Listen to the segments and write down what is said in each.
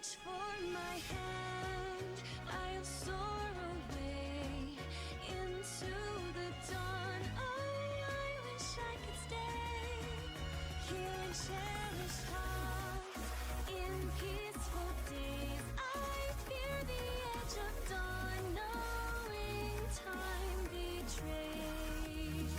reach for my hand, I'll soar away into the dawn. Oh, I wish I could stay here and cherish hearts in peaceful days. I fear the edge of dawn, knowing time betrays.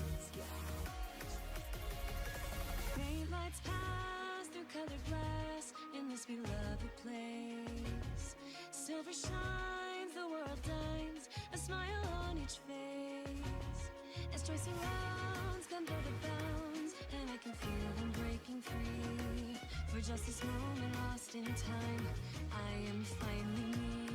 Faint lights pass through colored glass in this beloved place. Silver shines, the world dines, a smile on each face. As joy surrounds, come blow the bounds, and I can feel them breaking free. For just this moment lost in time, I am finally me.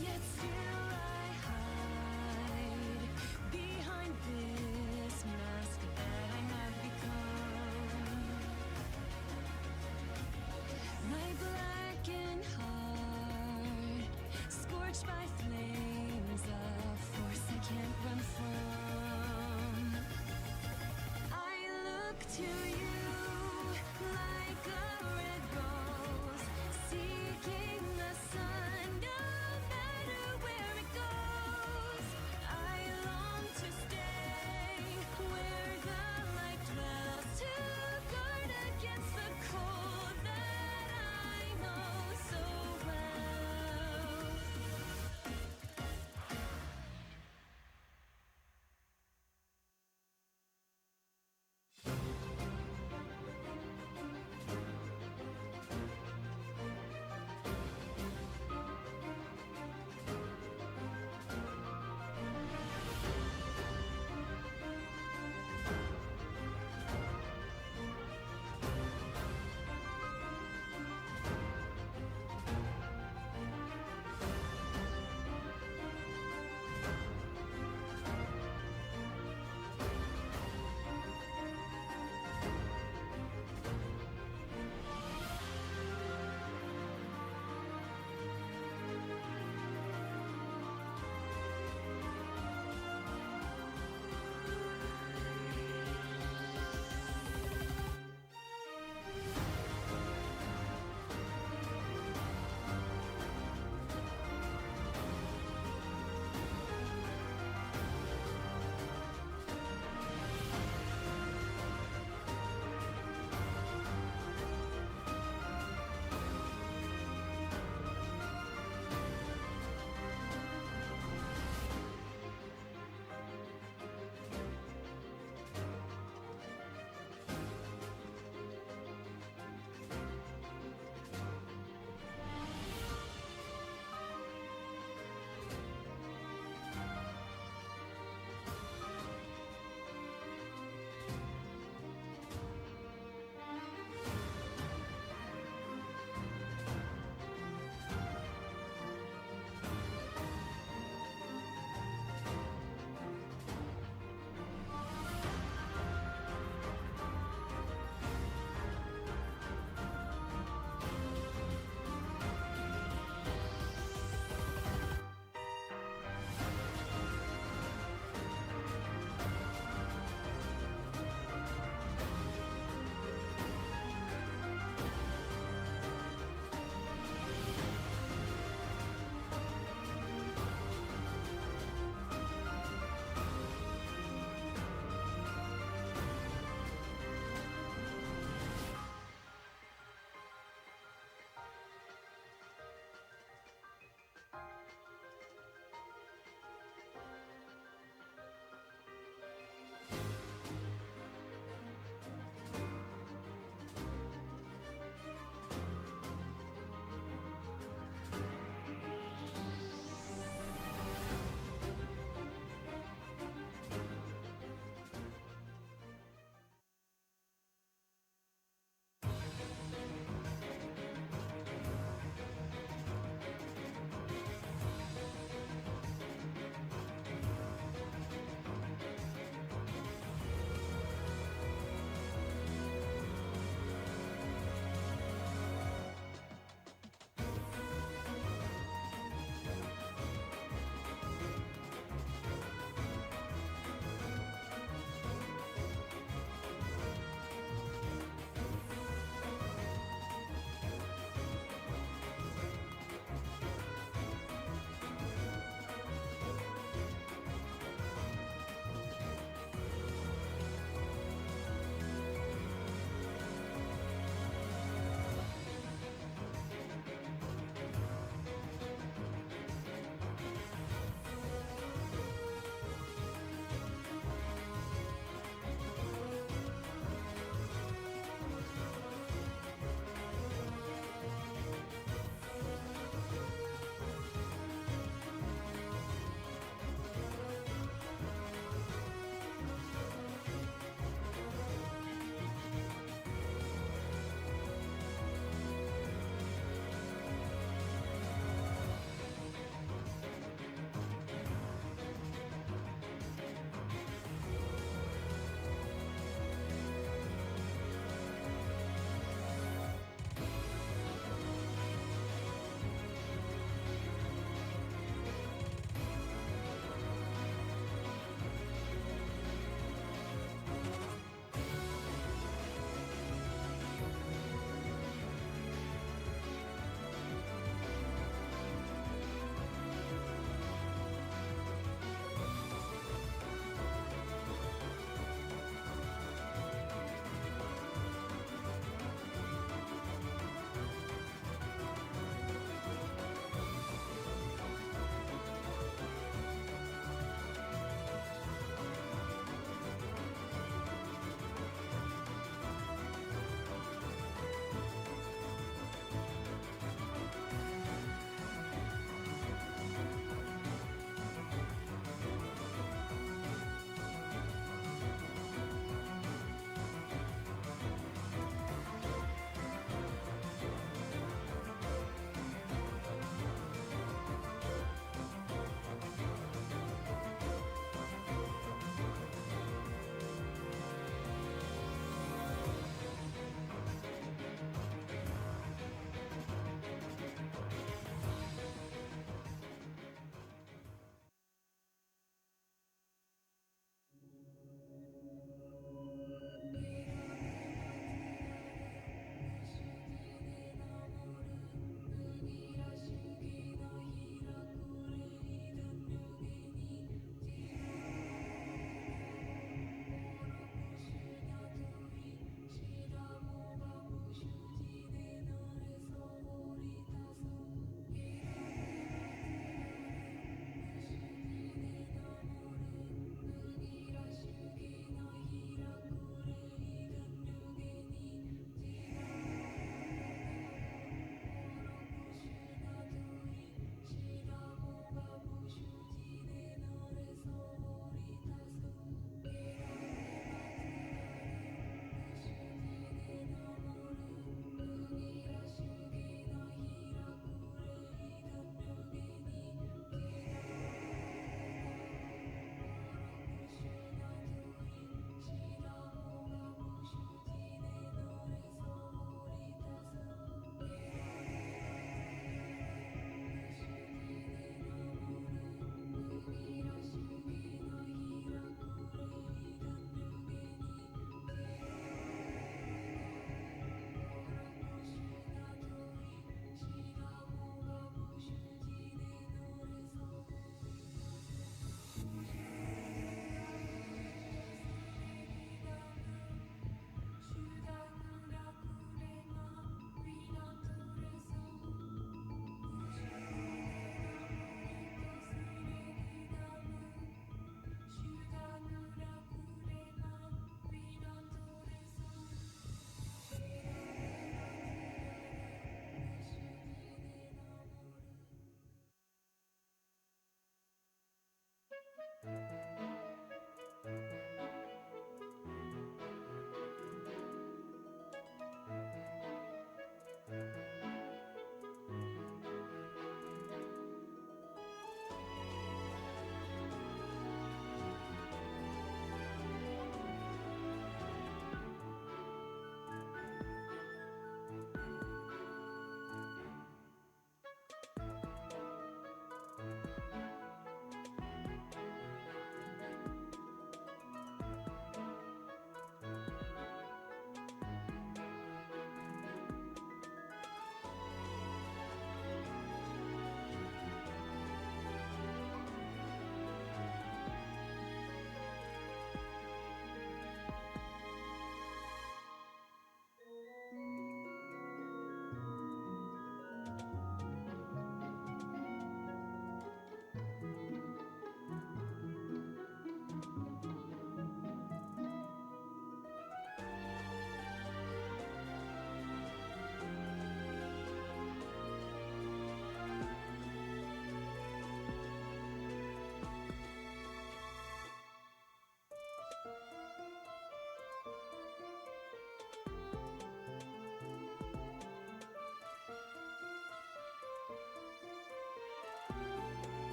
Yet still I hide behind this mask that I have become. My blackened heart, scorched by flames of force I can't run from. I look to you like a red rose, seeking the sun, no matter where it goes. I long to stay where the light dwells, to guard against the cold that I know so well.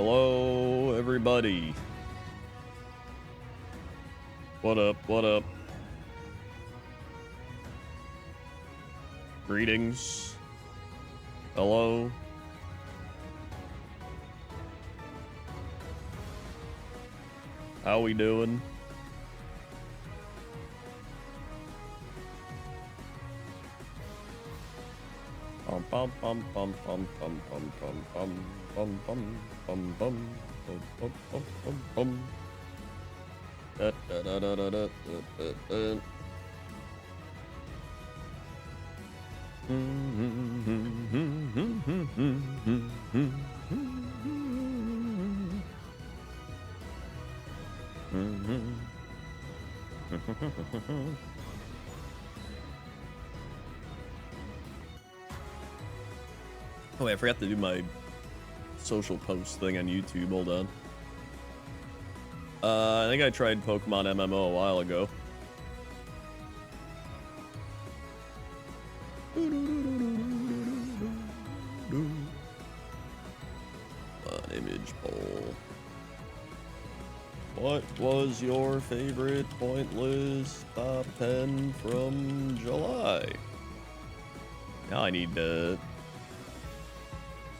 Hello, everybody. What up? What up? Greetings. Hello. How we doing? Bum bum bum bum bum bum bum bum bum bum bum bum bum bum bum bum bum. Da da da da da da da da. Oh wait, I forgot to do my social post thing on YouTube. Hold on. I think I tried Pokemon MMO a while ago. Image poll. What was your favorite pointless top 10 from July? Now I need to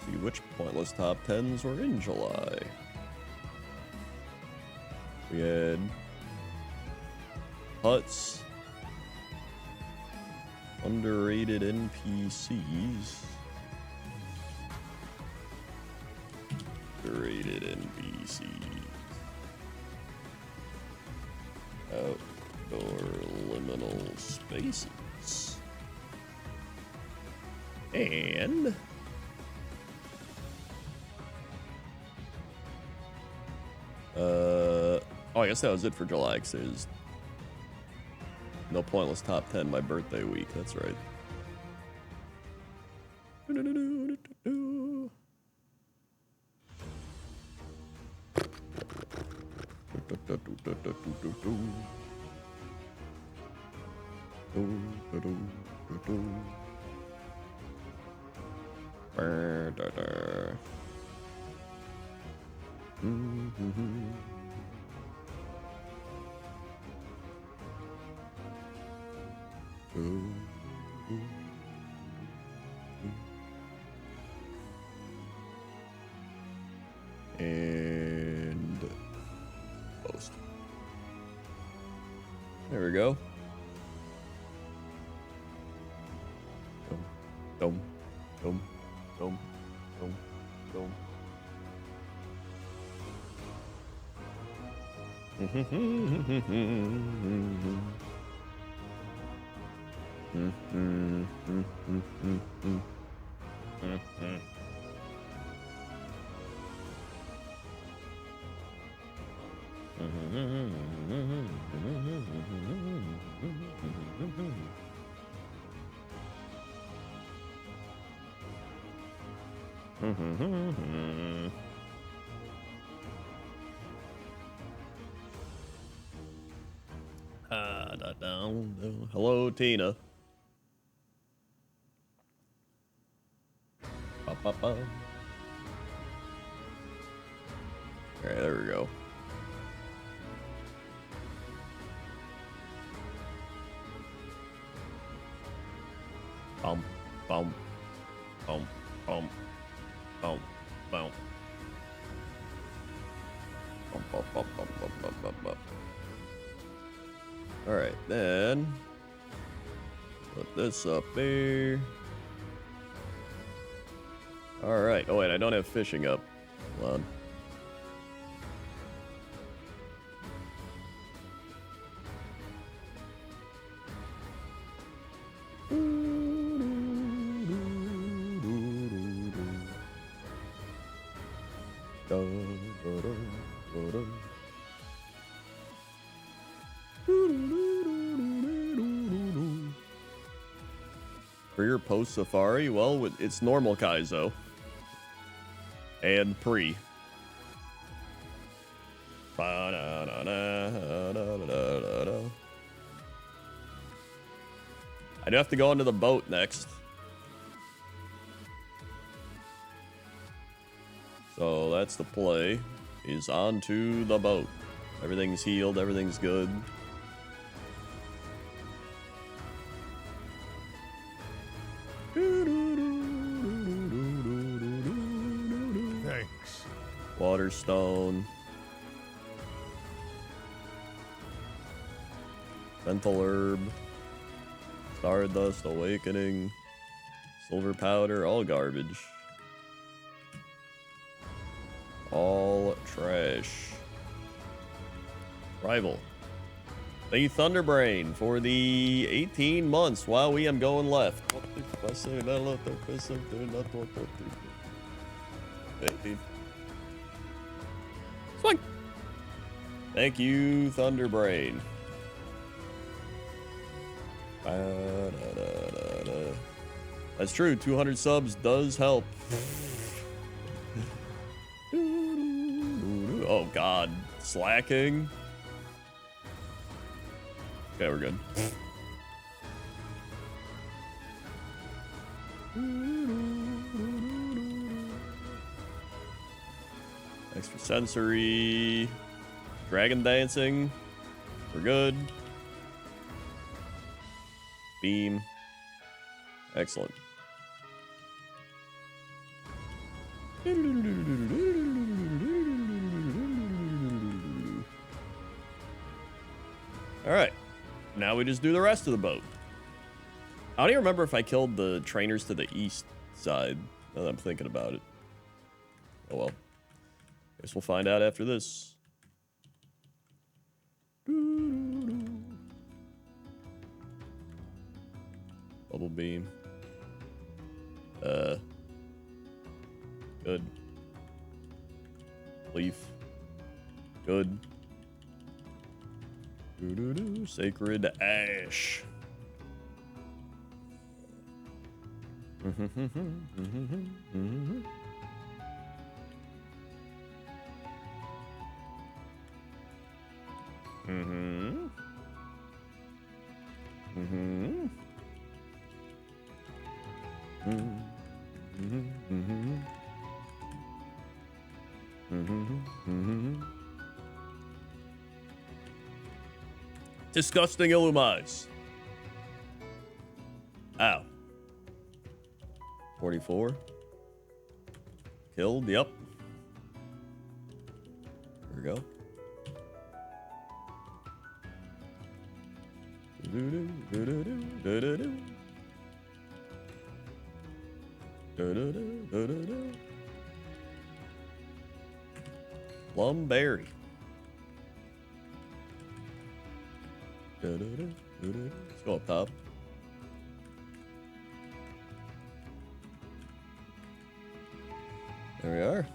see which pointless top 10s were in July. We had Huts, underrated NPCs, underrated NPCs, outdoor liminal spaces, and oh, I guess that was it for July, because there's no pointless top 10 my birthday week. That's right. And post. There we go. Dum, dum, dum, dum, dum, Hello, Tina. All right, there we go. Bum, bum, bum, bum, bum, bum. Bum, bum, bum, bum, bum, bum, bum, bum. All right, then put this up there. All right. Oh wait, I don't have fishing up. Hold on. For your post Safari, well, it's normal Kaizo. And pre. I do have to go into the boat next. So that's the play. Is onto the boat. Everything's healed, everything's good. Thanks. Waterstone. Mental herb. Stardust awakening. Silver powder, all garbage. All trash. Rival. Thank you, Thunderbrain, for the 18 months while we am going left. Swing. Thank you, Thunderbrain. That's true. 200 subs does help. Oh, God. Slacking. Okay, we're good. Extra sensory. Dragon dancing. We're good. Beam. Excellent. All right. Now we just do the rest of the boat. I don't even remember if I killed the trainers to the east side, now that I'm thinking about it. Oh well. Guess we'll find out after this. Bubble beam. Good. Leaf. Good. Sacred ash. Disgusting Illumais. Ow. 44. Killed, yep. There we go. Plumberry. Let's go up top. There we are.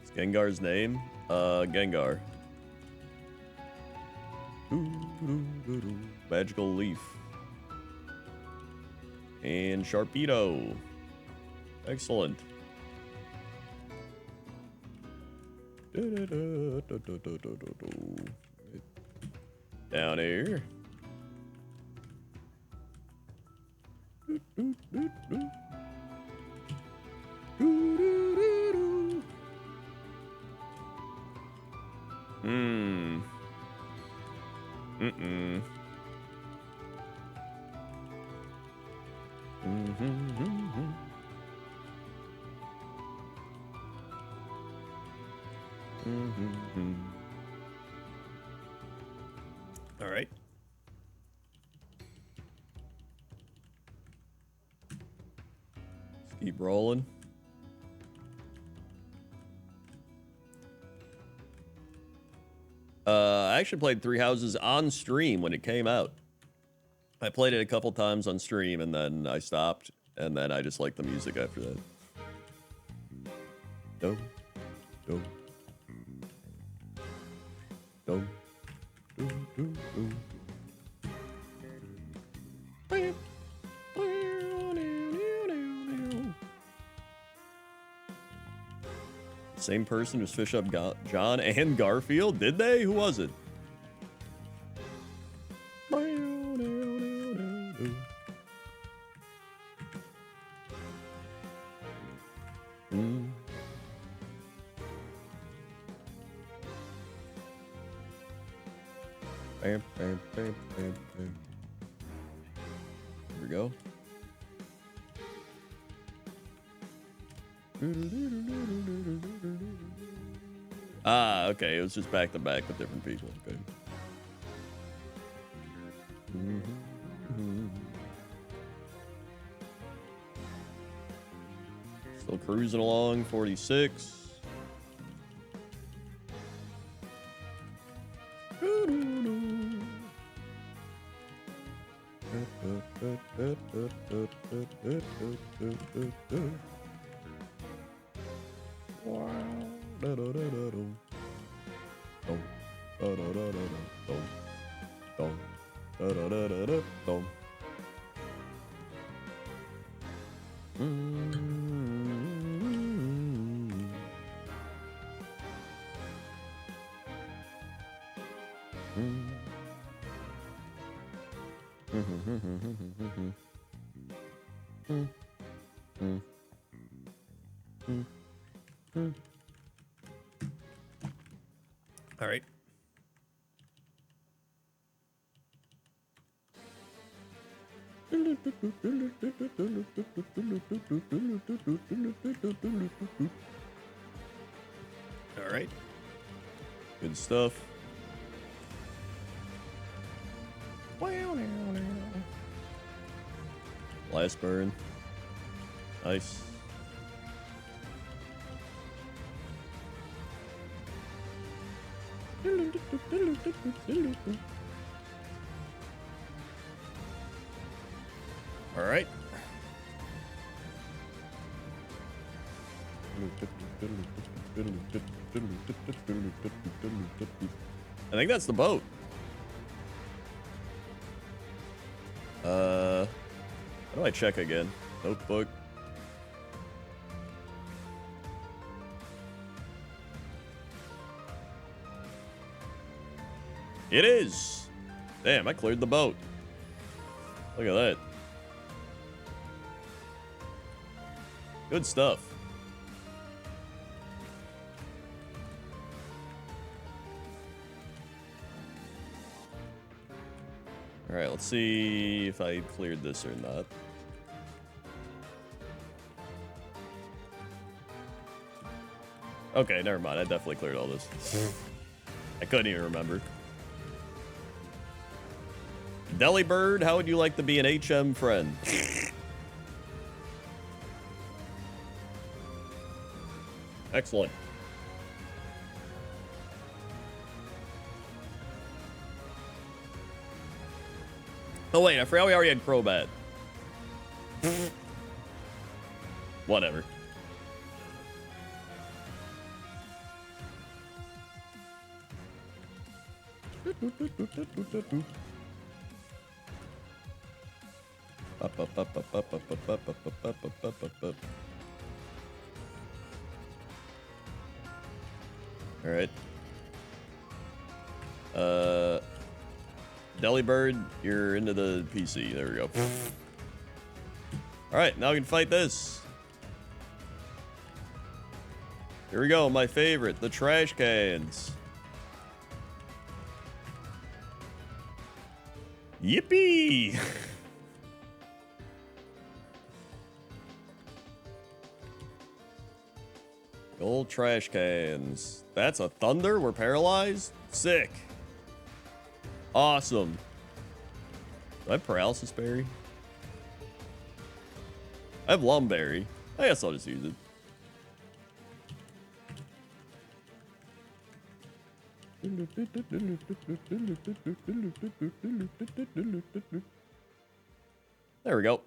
It's Gengar's name? Gengar. Magical Leaf. And Sharpedo. Excellent. Down here. All right. Let's keep rolling. I actually played Three Houses on stream when it came out. I played it a couple times on stream and then I stopped, and then I just liked the music after that. Dum, dum, dum, dum, dum, dum. Same person who's fish up John and Garfield? Did they? Who was it? Bam, bam, bam, bam, bam. Here we go. Ah, okay. It was just back to back with different people. Okay. Still cruising along, 46. All right. All right. Good stuff. Last burn. Nice. All right. I think that's the boat. How do I check again? Notebook. It is. Damn, I cleared the boat. Look at that. Good stuff. All right, let's see if I cleared this or not. Okay, never mind. I definitely cleared all this. I couldn't even remember. Delibird, how would you like to be an HM friend? Excellent. Oh wait, I forgot we already had Crobat. Whatever. All right. Delibird, you're into the PC. There we go. All right, now we can fight this. Here we go, my favorite, the trash cans. Yippee! Old trash cans. That's a thunder? We're paralyzed? Sick. Awesome. Do I have paralysis berry? I have lumberry. I guess I'll just use it. There we go.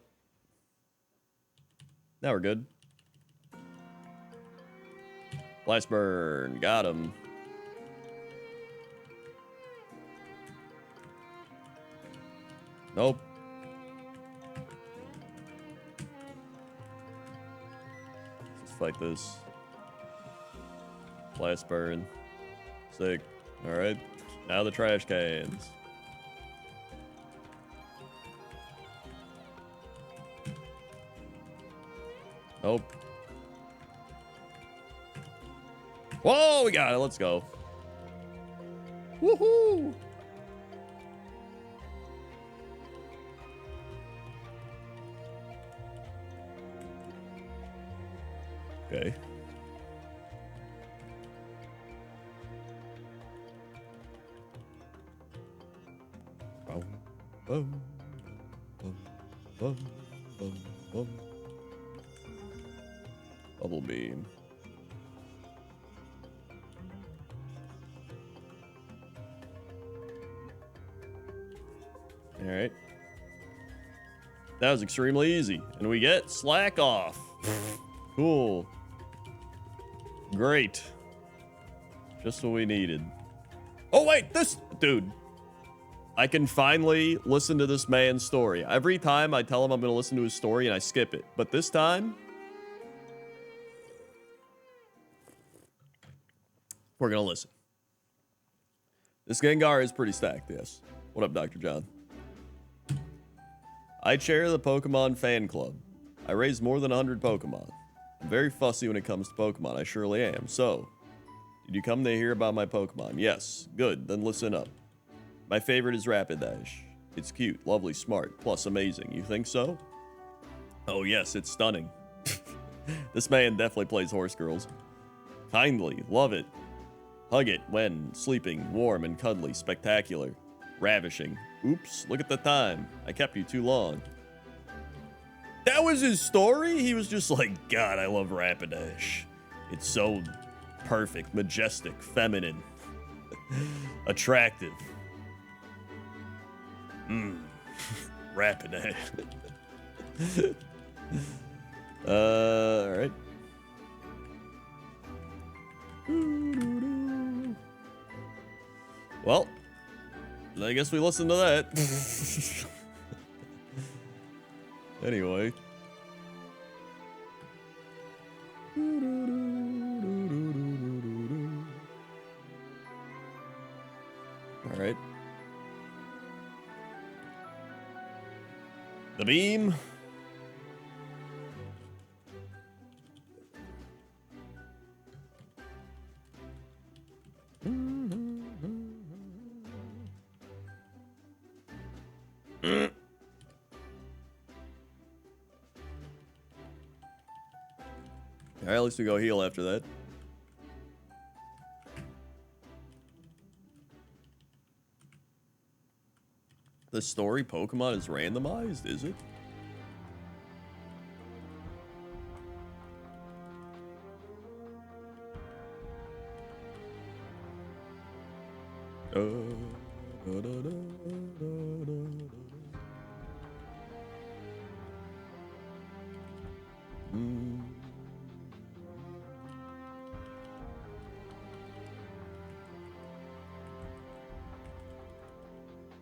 Now we're good. Blast burn. Got him. Nope. Let's fight this. Blast burn. Sick. Alright. Now the trash cans. Nope. Whoa, we got it. Let's go. Woohoo! Okay. Boom, boom, boom, boom, boom, boom. Bubble beam. All right. That was extremely easy. And we get Slack Off. Cool. Great. Just what we needed. Oh, wait, this dude. I can finally listen to this man's story. Every time I tell him I'm going to listen to his story and I skip it. But this time, we're going to listen. This Gengar is pretty stacked, yes. What up, Dr. John? I chair the Pokemon fan club. I raise more than 100 Pokemon. I'm very fussy when it comes to Pokemon, I surely am. So, did you come to hear about my Pokemon? Yes. Good, then listen up. My favorite is Rapidash. It's cute, lovely, smart, plus amazing. You think so? Oh yes, it's stunning. This man definitely plays horse girls. Kindly, love it. Hug it when sleeping, warm and cuddly, spectacular. Ravishing. Oops, look at the time. I kept you too long. That was his story? He was just like, God, I love Rapidash. It's so perfect, majestic, feminine, attractive. Rapidash. All right. Well, I guess we listened to that. Anyway. All right. The beam. All right, at least we go heal after that. The story Pokemon is randomized, is it?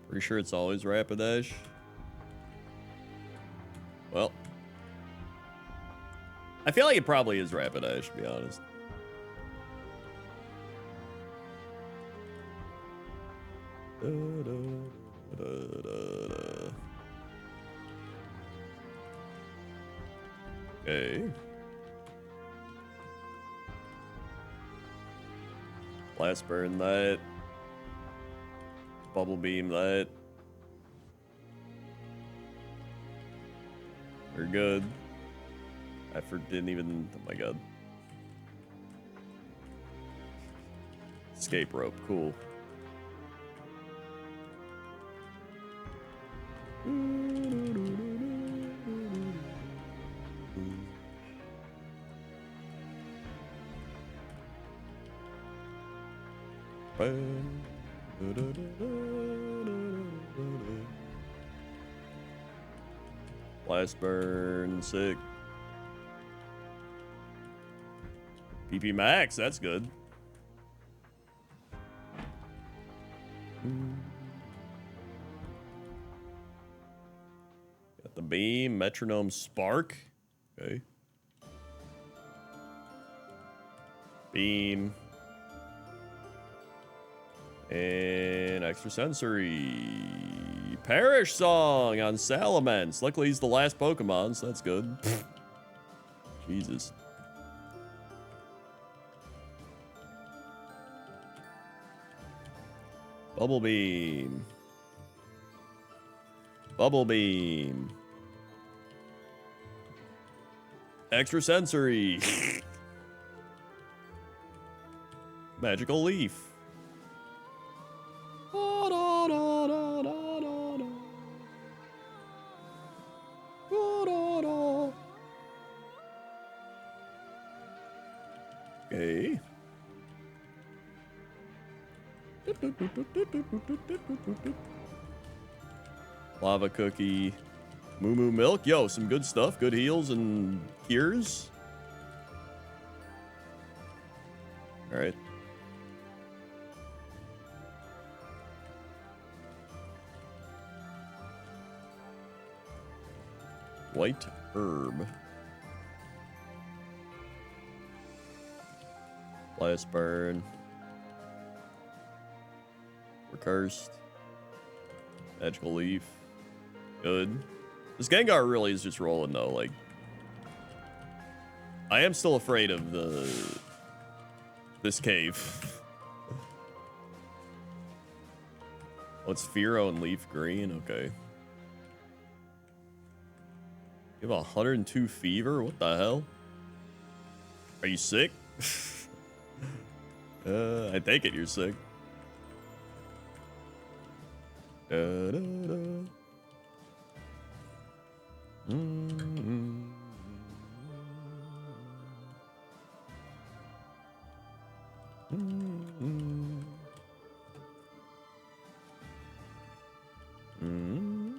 Pretty sure it's always Rapidash. Well, I feel like it probably is Rapidash, to be honest. Okay. Blast burn that. Bubble beam that. We're good. Didn't even. Oh my god. Escape rope. Cool. Blast burn, sick. PP max, that's good. Got the beam, metronome, spark. Okay. Beam. And extrasensory. Perish Song on Salamence. Luckily, he's the last Pokemon, so that's good. Jesus. Bubble Beam. Bubble Beam. Extrasensory. Magical Leaf. Okay. Lava Cookie. Moo Moo Milk. Yo, some good stuff. Good heals and cures. Alright. White Herb. Blast Burn. We're cursed. Magical Leaf. Good. This Gengar really is just rolling though, like. I am still afraid of this cave. Oh, it's Fearow and Leaf Green, okay. You have 102 fever? What the hell? Are you sick? I take it you're sick. Da, da, da. Mm-hmm. Mm-hmm. Mm-hmm.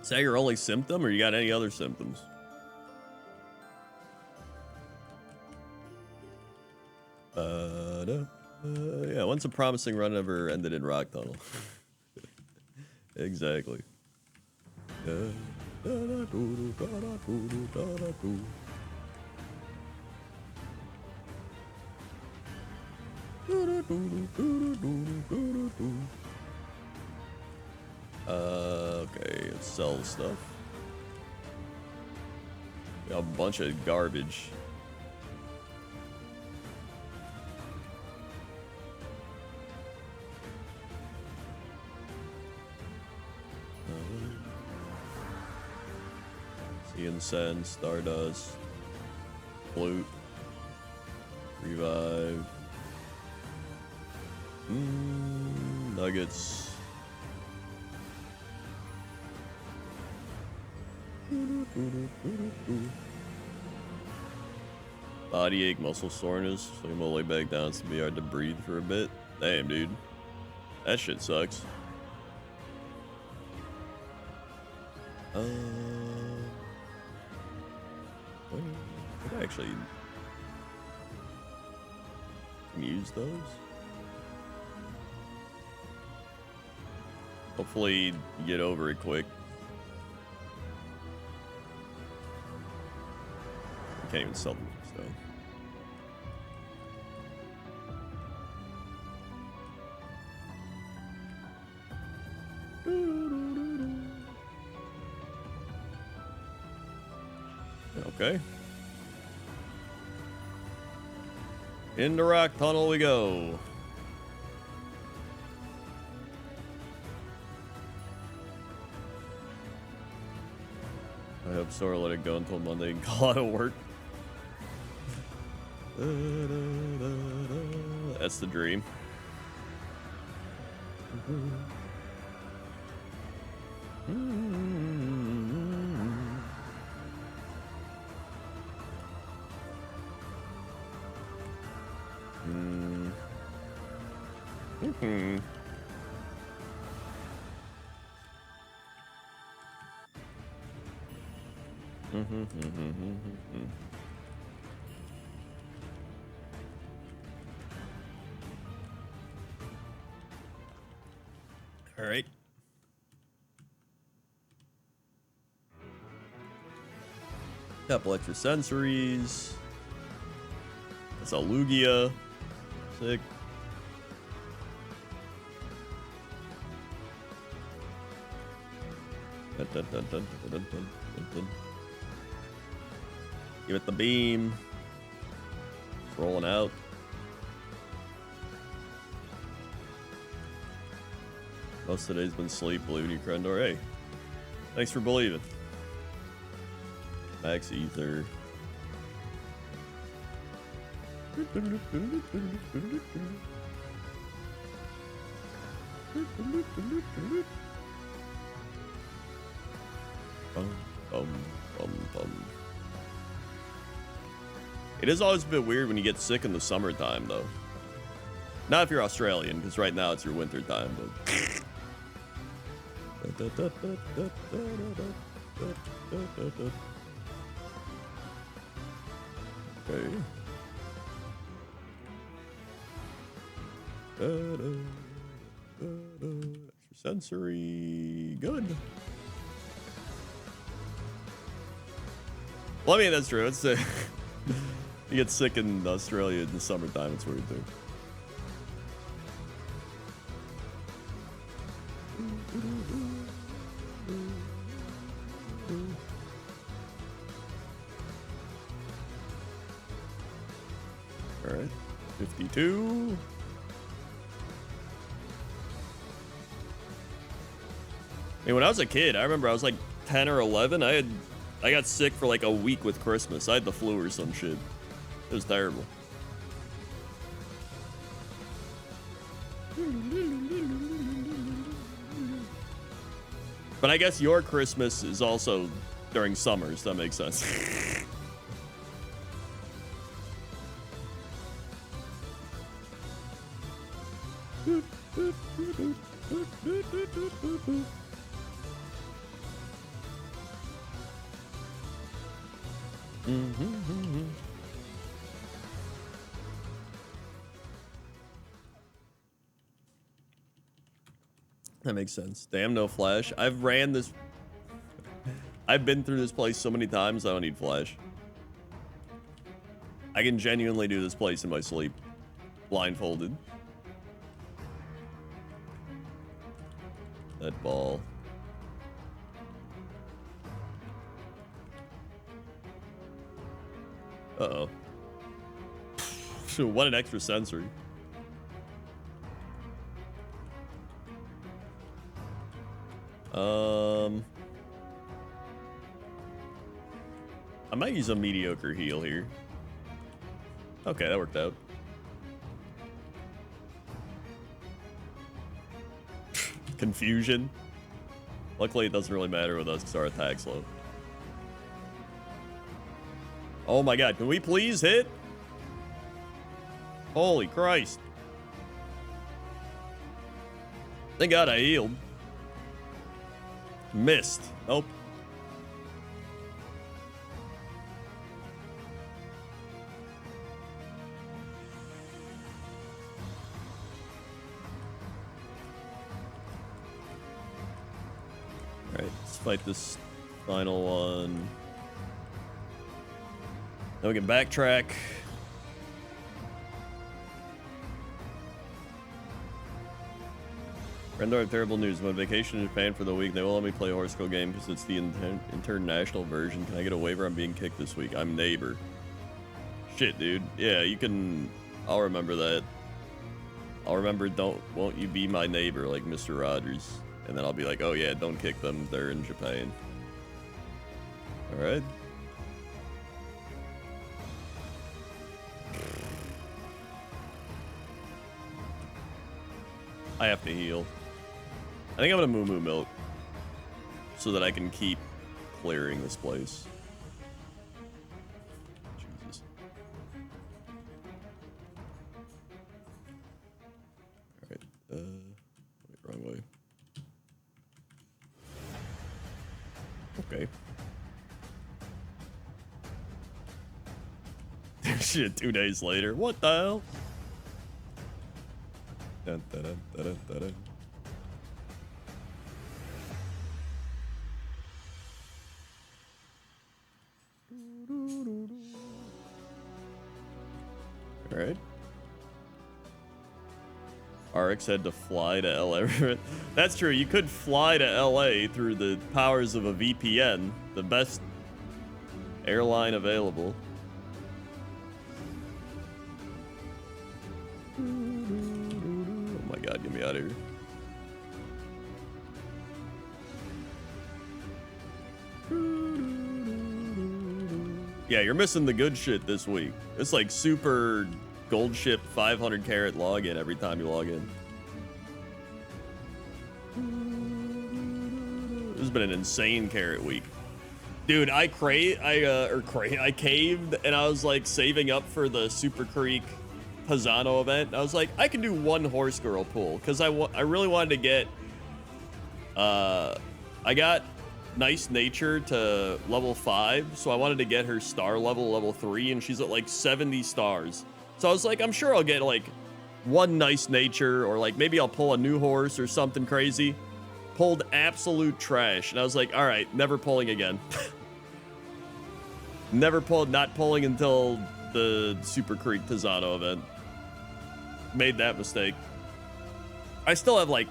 Is that your only symptom, or you got any other symptoms? Yeah, once a promising run ever ended in Rock Tunnel. Exactly. Okay, let's sell stuff. We got a bunch of garbage. Incense, Stardust, Flute, Revive, Nuggets. Body ache, muscle soreness, so I'm gonna lay back down. It's gonna be hard to breathe for a bit. Damn, dude. That shit sucks. Could I actually use those? Hopefully you get over it quick. I can't even sell them, so. Okay. Into Rock Tunnel we go. I hope Sora let it go until Monday and call out of work. That's the dream. All right. Couple extra sensories. That's a Lugia. Sick. Dun, dun, dun, dun, dun, dun, dun, dun. Give it the beam. It's rolling out. Most of today's been sleep, believing you, Krendor. Hey, thanks for believing. Max Ether. It is always a bit weird when you get sick in the summertime, though. Not if you're Australian, because right now it's your winter time, but... Okay. Extrasensory, good. Well, I mean, that's true. It's you get sick in Australia in the summertime. It's weird too. All right, 52. I mean, when I was a kid, I remember I was like 10 or 11. I got sick for like a week with Christmas. I had the flu or some shit. It was terrible. But I guess your Christmas is also during summers. That makes sense. That makes sense. Damn, no flash. I've been through this place so many times, I don't need flash. I can genuinely do this place in my sleep. Blindfolded. That ball. Uh-oh. What an extra sensory. I might use a mediocre heal here. Okay, that worked out. Confusion. Luckily, it doesn't really matter with us because our attack's low. Oh my god, can we please hit? Holy Christ. Thank God I healed. Missed. Nope. Alright, let's fight this final one. Then we can backtrack. Friend, I have terrible news. I'm on vacation in Japan for the week. They won't let me play a Horse Girl game because it's the international version. Can I get a waiver on being kicked this week? I'm neighbor. Shit, dude. Yeah, you can... I'll remember that. I'll remember won't you be my neighbor like Mr. Rogers. And then I'll be like, oh yeah, don't kick them. They're in Japan. Alright. I have to heal. I think I'm gonna moo milk so that I can keep clearing this place. Jesus. Alright, wait, wrong way. Okay. Shit, 2 days later. What the hell? Dun, dun, dun, dun, dun, dun. All right. RX had to fly to LA. That's true. You could fly to LA through the powers of a VPN, the best airline available. Oh my god, get me out of here. Yeah, you're missing the good shit this week. It's like super gold ship 500 carat login every time you log in. This has been an insane carrot week. Dude, I caved and I was like saving up for the Super Creek Pisano event. I was like, I can do one horse girl pull because I really wanted to get I got Nice Nature to level 5, so I wanted to get her star level 3, and she's at like 70 stars. So I was like, I'm sure I'll get like one Nice Nature, or like maybe I'll pull a new horse or something crazy. Pulled absolute trash, and I was like, all right, never pulling again. Not pulling until the Super Creek Pisano event. Made that mistake. I still have like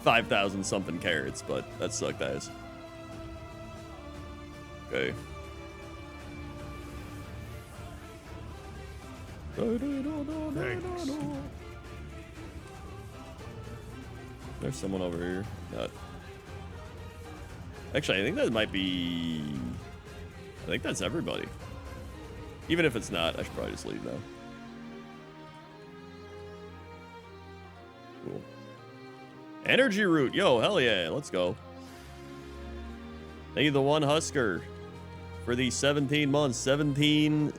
5,000 something carats, but that sucked ass. Okay. Thanks. There's someone over here. Not. Actually, I think that might be. I think that's everybody. Even if it's not, I should probably just leave now. Cool. Energy root, yo, hell yeah, let's go. Thank you, the one Husker, for the 17 months. 17-2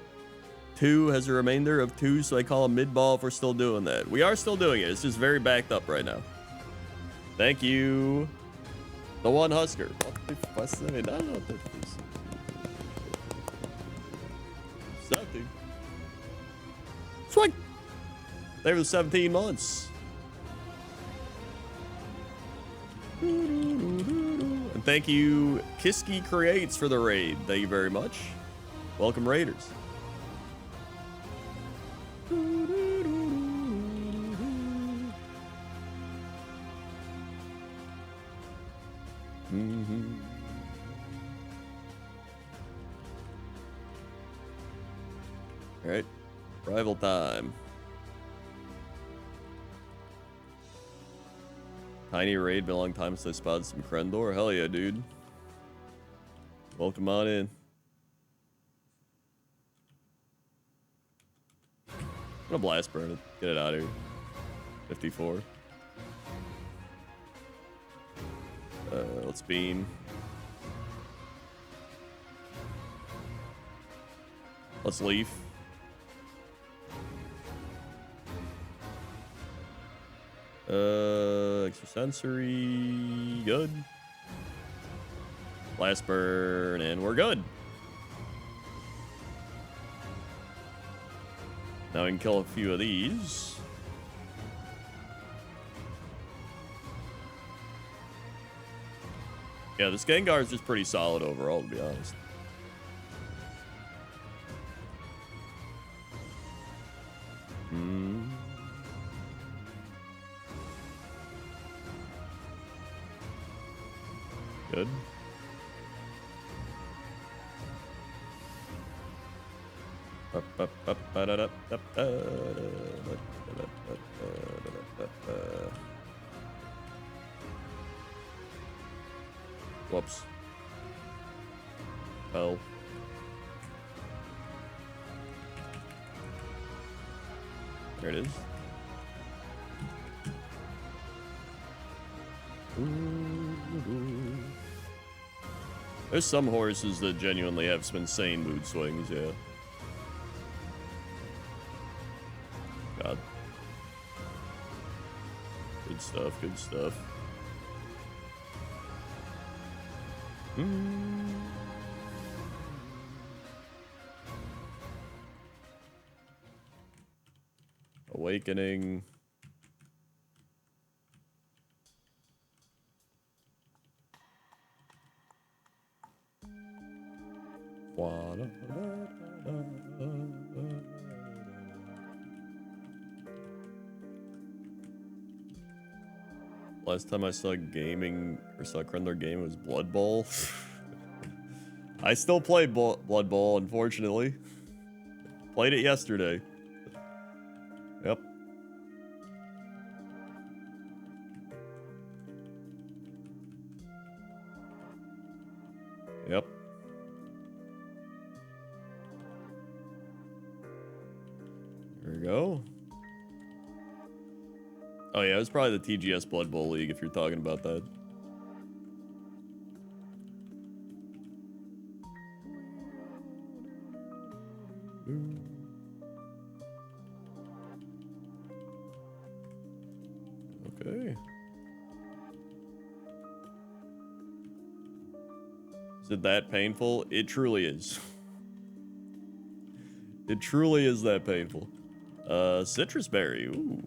has a remainder of 2, so I call a mid-ball if we're still doing that. We are still doing it. It's just very backed up right now. Thank you, the one Husker. Swing. There was 17 months. And thank you, Kiski Creates, for the raid. Thank you very much. Welcome, Raiders. All right, rival time. Tiny raid, been a long time since I spotted some Krendor. Hell yeah, dude. Welcome on in. I'm gonna blast burn it. Get it out of here. 54. Let's beam. Let's leaf. Extrasensory, good. Blast burn, and we're good. Now we can kill a few of these. Yeah, this Gengar is just pretty solid overall, to be honest. Good. Whoops. Oh. There it is. There's some horses that genuinely have some insane mood swings, yeah. God. Good stuff, good stuff. Awakening. Last time I saw gaming or saw Krendor game was Blood Bowl. I still play Blood Bowl, unfortunately. Played it yesterday. Yep. Yep. There we go. Oh yeah, it was probably the TGS Blood Bowl League if you're talking about that. Okay. Is it that painful? It truly is. It truly is that painful. Citrus berry. Ooh.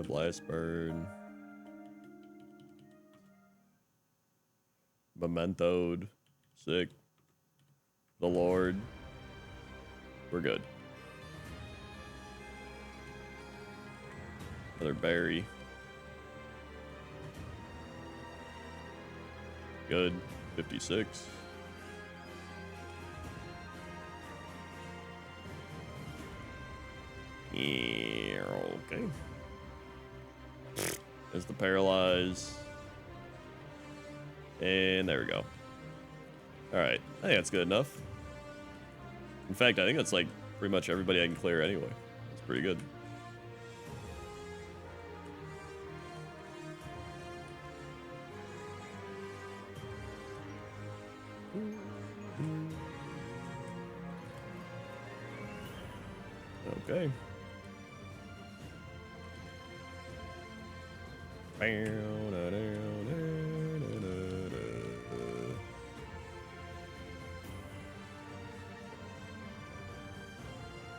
Blast burn. Mementoed. Sick. The Lord. We're good. Another berry. Good. 56. Yeah, okay. There's the paralyze. And there we go. Alright, I think that's good enough. In fact, I think that's like pretty much everybody I can clear anyway. That's pretty good. Okay.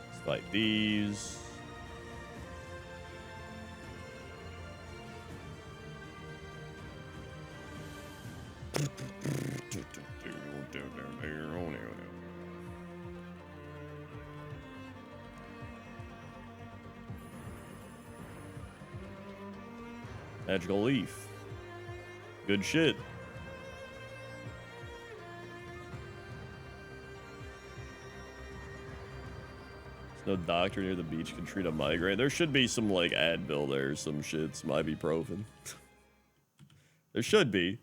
Let's fight these. Magical leaf. Good shit. There's no doctor near the beach can treat a migraine. There should be some like Advil there or some shit, some ibuprofen. There should be.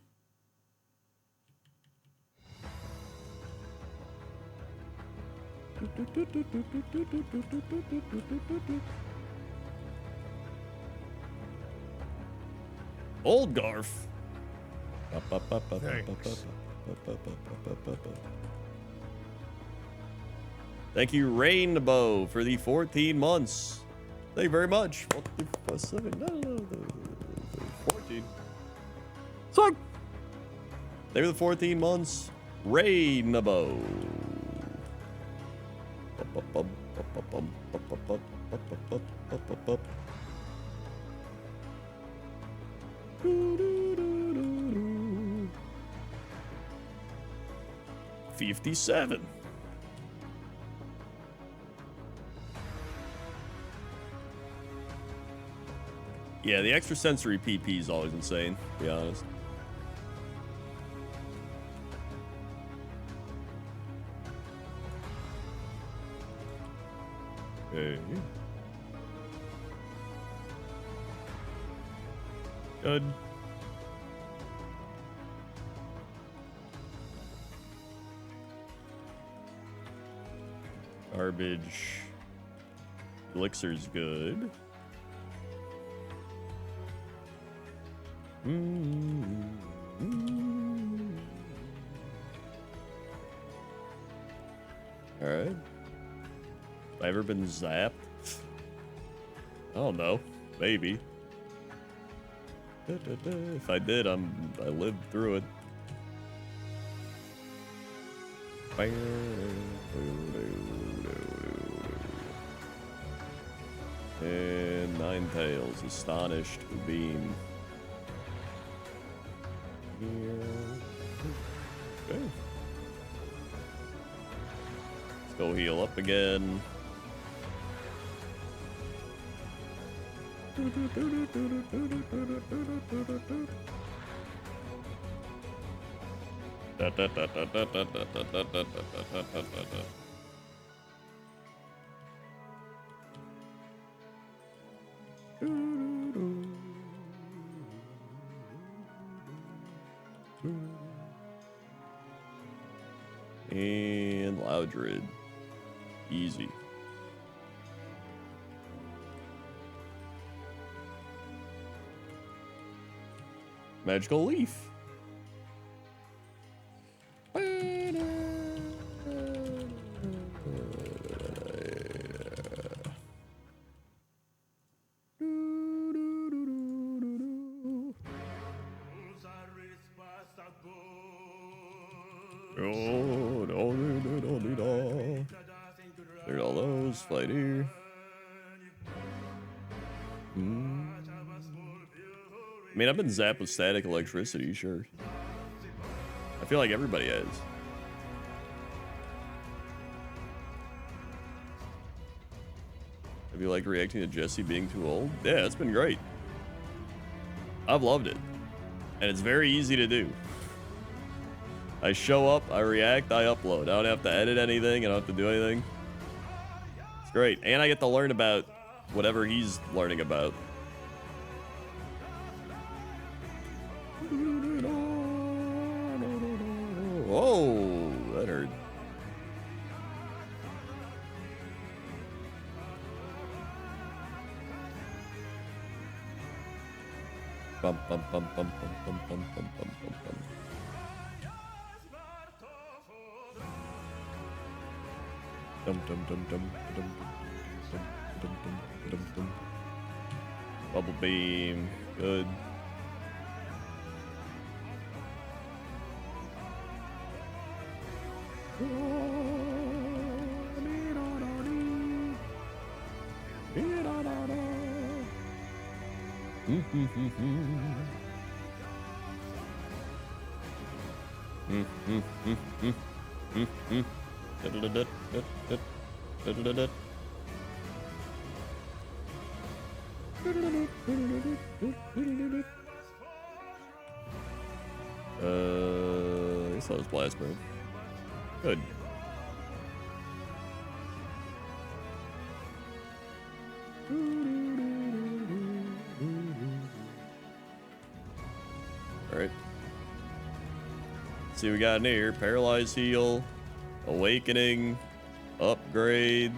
Old Garf. Thanks. Thank you, Rainbow, for the 14 months. Thank you very much. 14. Sorry. They were the 14 months. Rainbow. $57. Yeah, the extrasensory PP is always insane, to be honest. Okay. Good. Garbage. Elixir's good. Alright. Have I ever been zapped? I don't know. Maybe. If I did, I lived through it. And Ninetales, astonished, beam. Okay. Let's go heal up again. And Loudred. Easy. Magical Leaf. Look at all those. Fight here. I mean, I've been zapped with static electricity, sure. I feel like everybody has. Have you liked reacting to Jesse being too old? Yeah, it's been great. I've loved it. And it's very easy to do. I show up, I react, I upload. I don't have to edit anything, I don't have to do anything. It's great. And I get to learn about whatever he's learning about. Whoa, that hurt. Bum bum bum bum bum bum bum bum bum bum bum. Dum dum dum dum dum dum dum dum dum dum. Bubble beam, good. I guess that was Blast Move. Good. Alright. See what we got in here. Paralyze Heal, Awakening, Upgrade,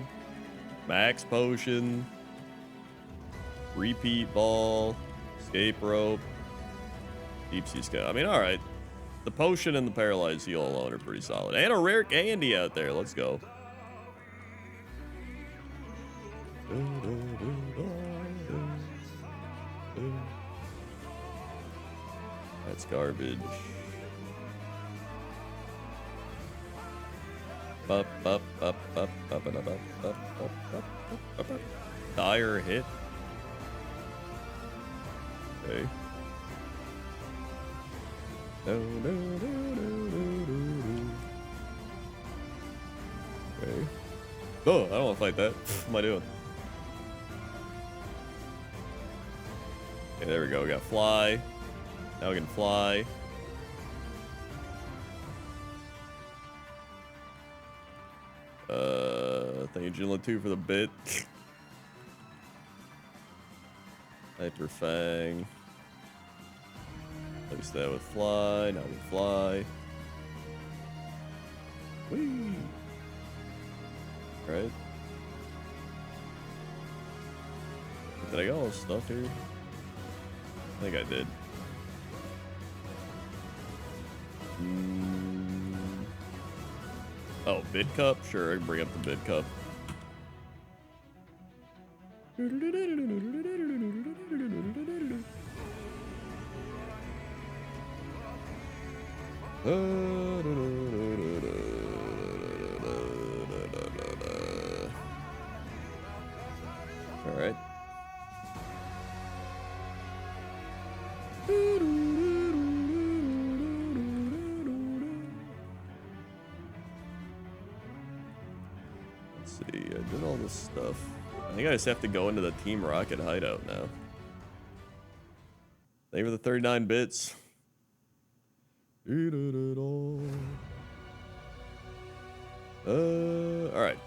Max Potion, Repeat Ball, Escape Rope, Deep Sea Scout. I mean, alright. The Potion and the Paralyze Heal alone are pretty solid. And a rare candy out there. Let's go. That's garbage. Dire hit. Okay. Okay. Oh, I don't want to fight that. What am I doing? Okay, there we go. We got fly. Now we can fly. Thank you, Jinla 2 for the bit. Hyper Fang. Place that with fly. Now we fly. Whee! Alright. Did I get all this stuff here? I think I did. Oh, bid cup? Sure, I can bring up the bid cup. All right. Let's see, I did all this stuff. I think I just have to go into the Team Rocket hideout now. Thank you for the 39 bits. Alright.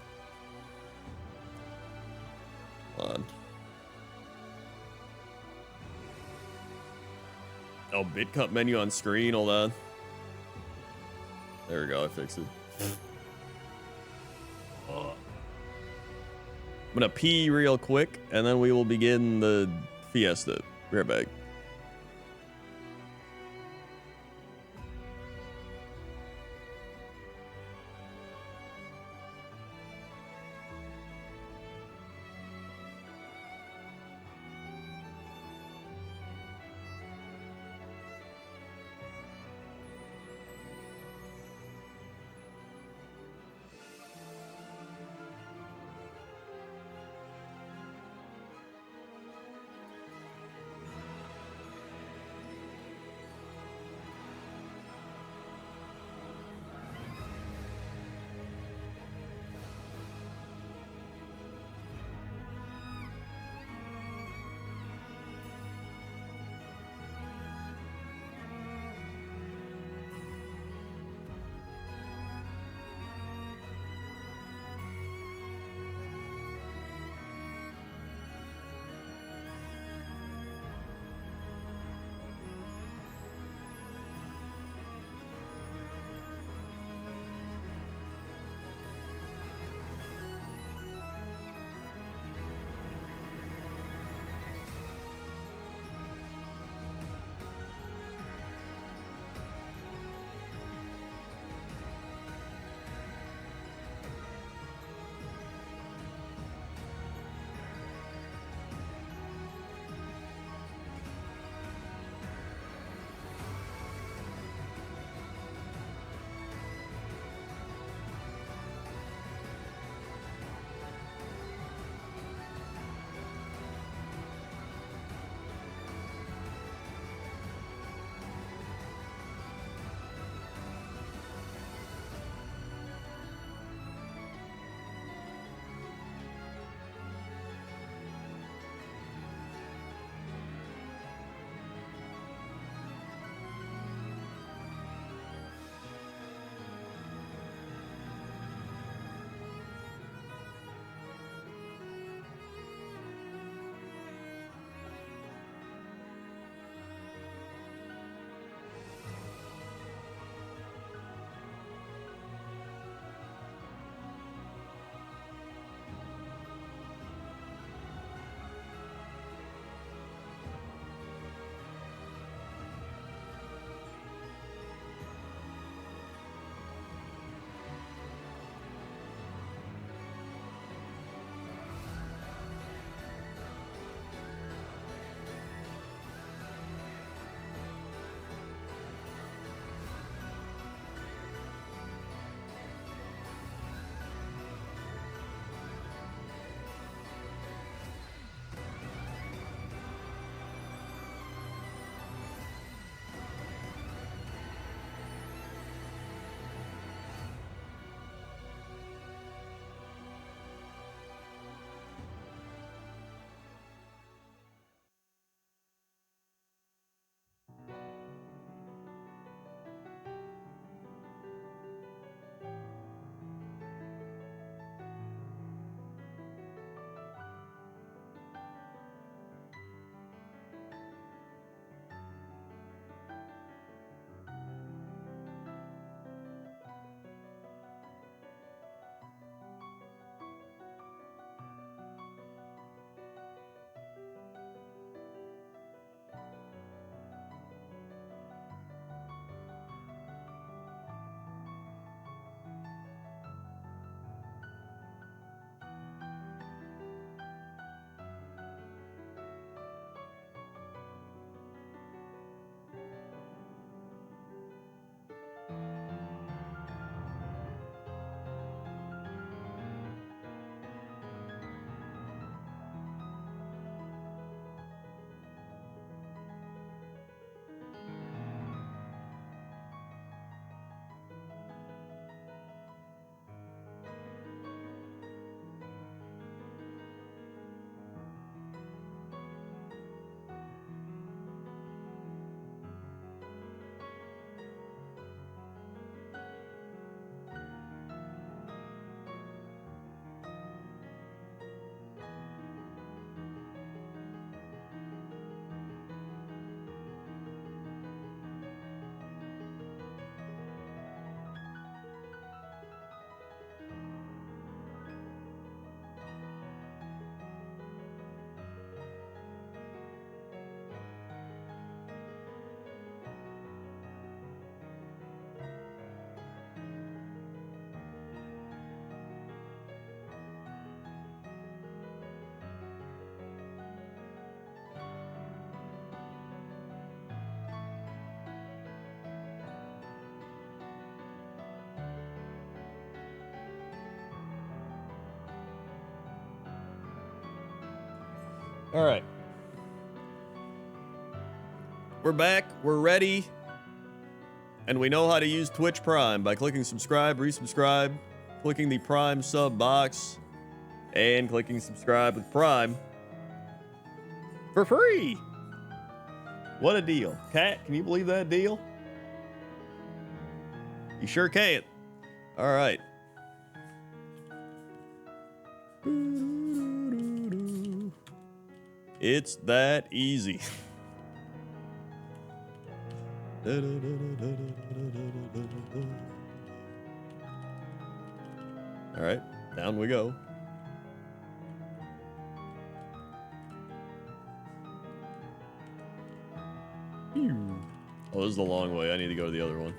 Hold on. Oh, bit cup menu on screen, hold on. There we go, I fixed it. I'm gonna pee real quick, and then we will begin the fiesta. Be right back. All right. We're back. We're ready. And we know how to use Twitch Prime by clicking subscribe, resubscribe, clicking the Prime sub box, and clicking subscribe with Prime for free. What a deal. Cat, can you believe that deal? You sure can't. All right. It's that easy. All right, down we go. Oh, this is the long way. I need to go to the other one.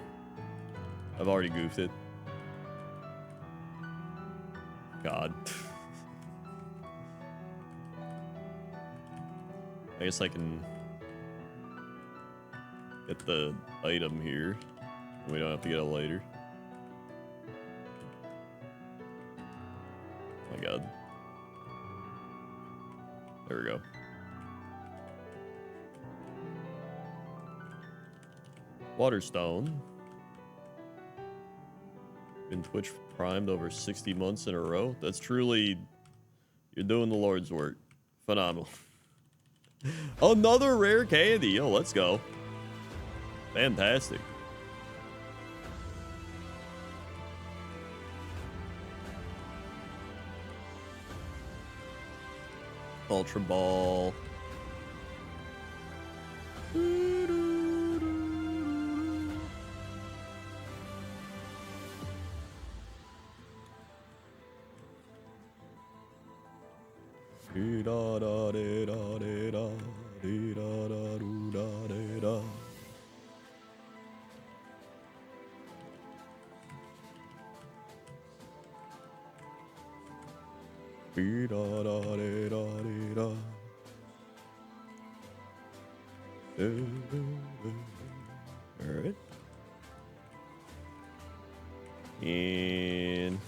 I've already goofed it. God. I guess I can get the item here. We don't have to get it later. Oh my God. There we go. Waterstone. Been Twitch primed over 60 months in a row. That's truly, you're doing the Lord's work. Phenomenal. Another rare candy. Oh, let's go. Fantastic. Ultra Ball. Alright. And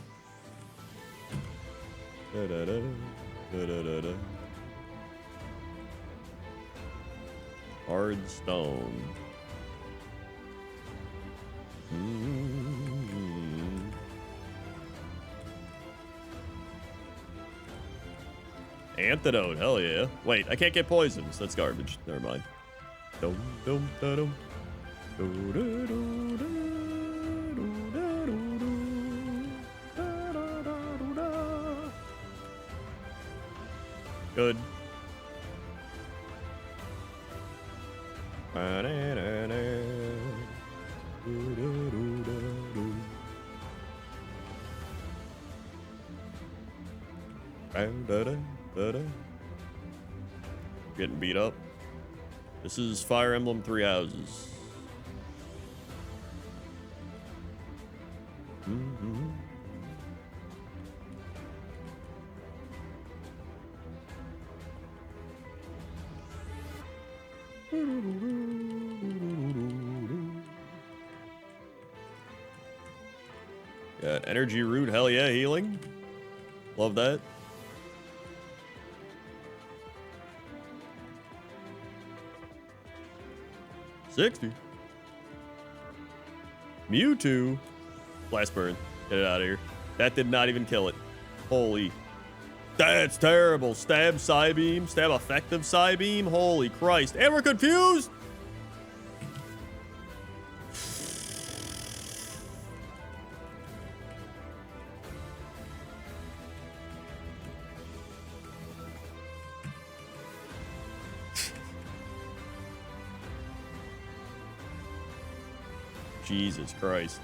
hard stone. Antidote, hell yeah. Wait, I can't get poisons. That's garbage. Never mind. Dum, dum, da, dum. Do, do, do, do, do, da, do, do. Da, da, da, do, da. Good. Ba, da, da, da. Do, do, do, da, do. Ba, da, da. Getting beat up. This is Fire Emblem Three Houses. Got energy root, hell yeah, healing. Love that. $60. Mewtwo. Blast burn. Get it out of here. That did not even kill it. Holy. That's terrible. Stab Psybeam. Stab effective Psybeam. Holy Christ. And we're confused. Jesus Christ.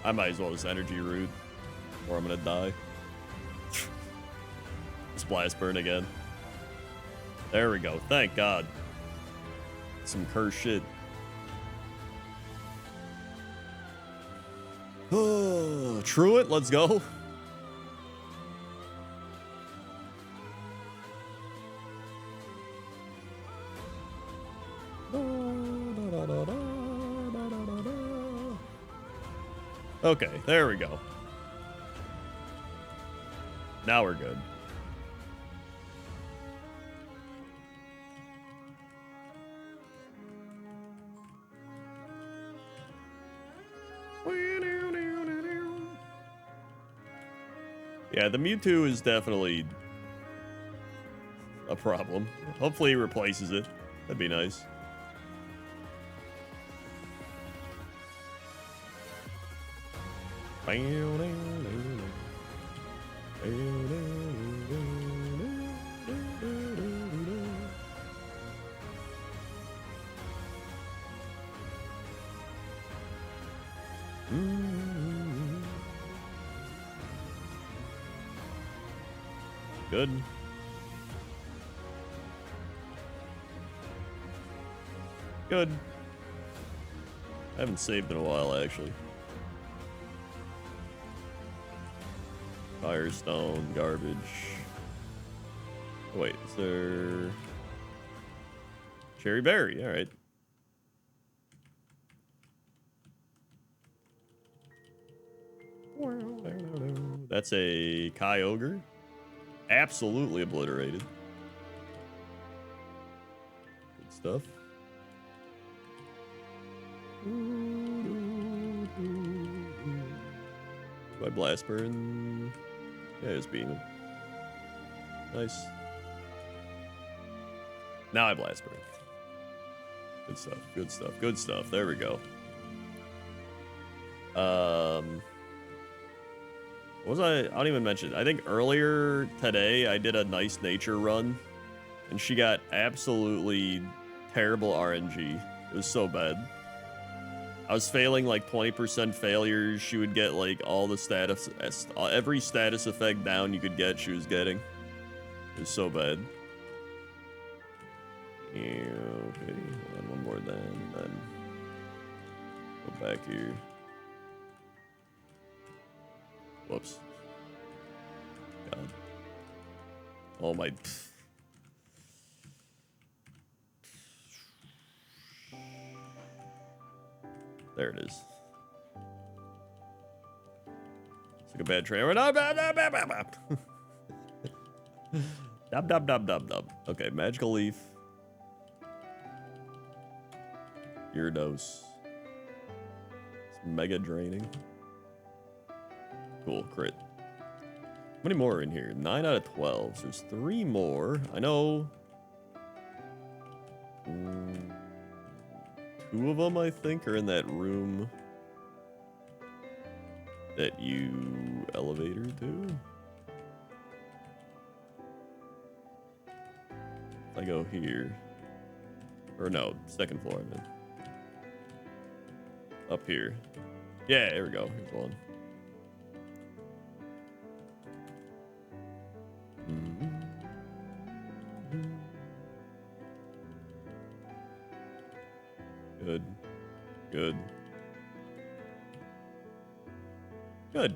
I might as well just energy root, or I'm gonna die. Blast burn again. There we go. Thank God. Some cursed shit. Oh, Truant, let's go. Okay, there we go. Now we're good. Yeah, the Mewtwo is definitely a problem. Hopefully he replaces it. That'd be nice. Good. Good. I haven't saved in a while, actually. Firestone, garbage. Oh, wait, is there... Cherry berry, alright. That's a Kyogre. Absolutely obliterated. Good stuff. Do I blast burn? Yeah, just beam him. Nice. Now I blast burn. Good stuff, good stuff, good stuff. There we go. What was I don't even mention. I think earlier today I did a nice nature run and she got absolutely terrible RNG. It was so bad. I was failing like 20% failures. She would get like all the status, every status effect down you could get, she was getting. It was so bad. Yeah, okay, one more then go back here. Whoops. God. Oh my. There it is. It's like a bad train. Dub. Okay, magical leaf. Gyarados. It's mega draining. Cool, crit. How many more are in here? 9 out of 12. So there's 3 more. I know. 2 of them, I think, are in that room that you elevator to. If I go here. Or no, second floor, I mean. Up here. Yeah, here we go. Here's one. Good. Good. Good.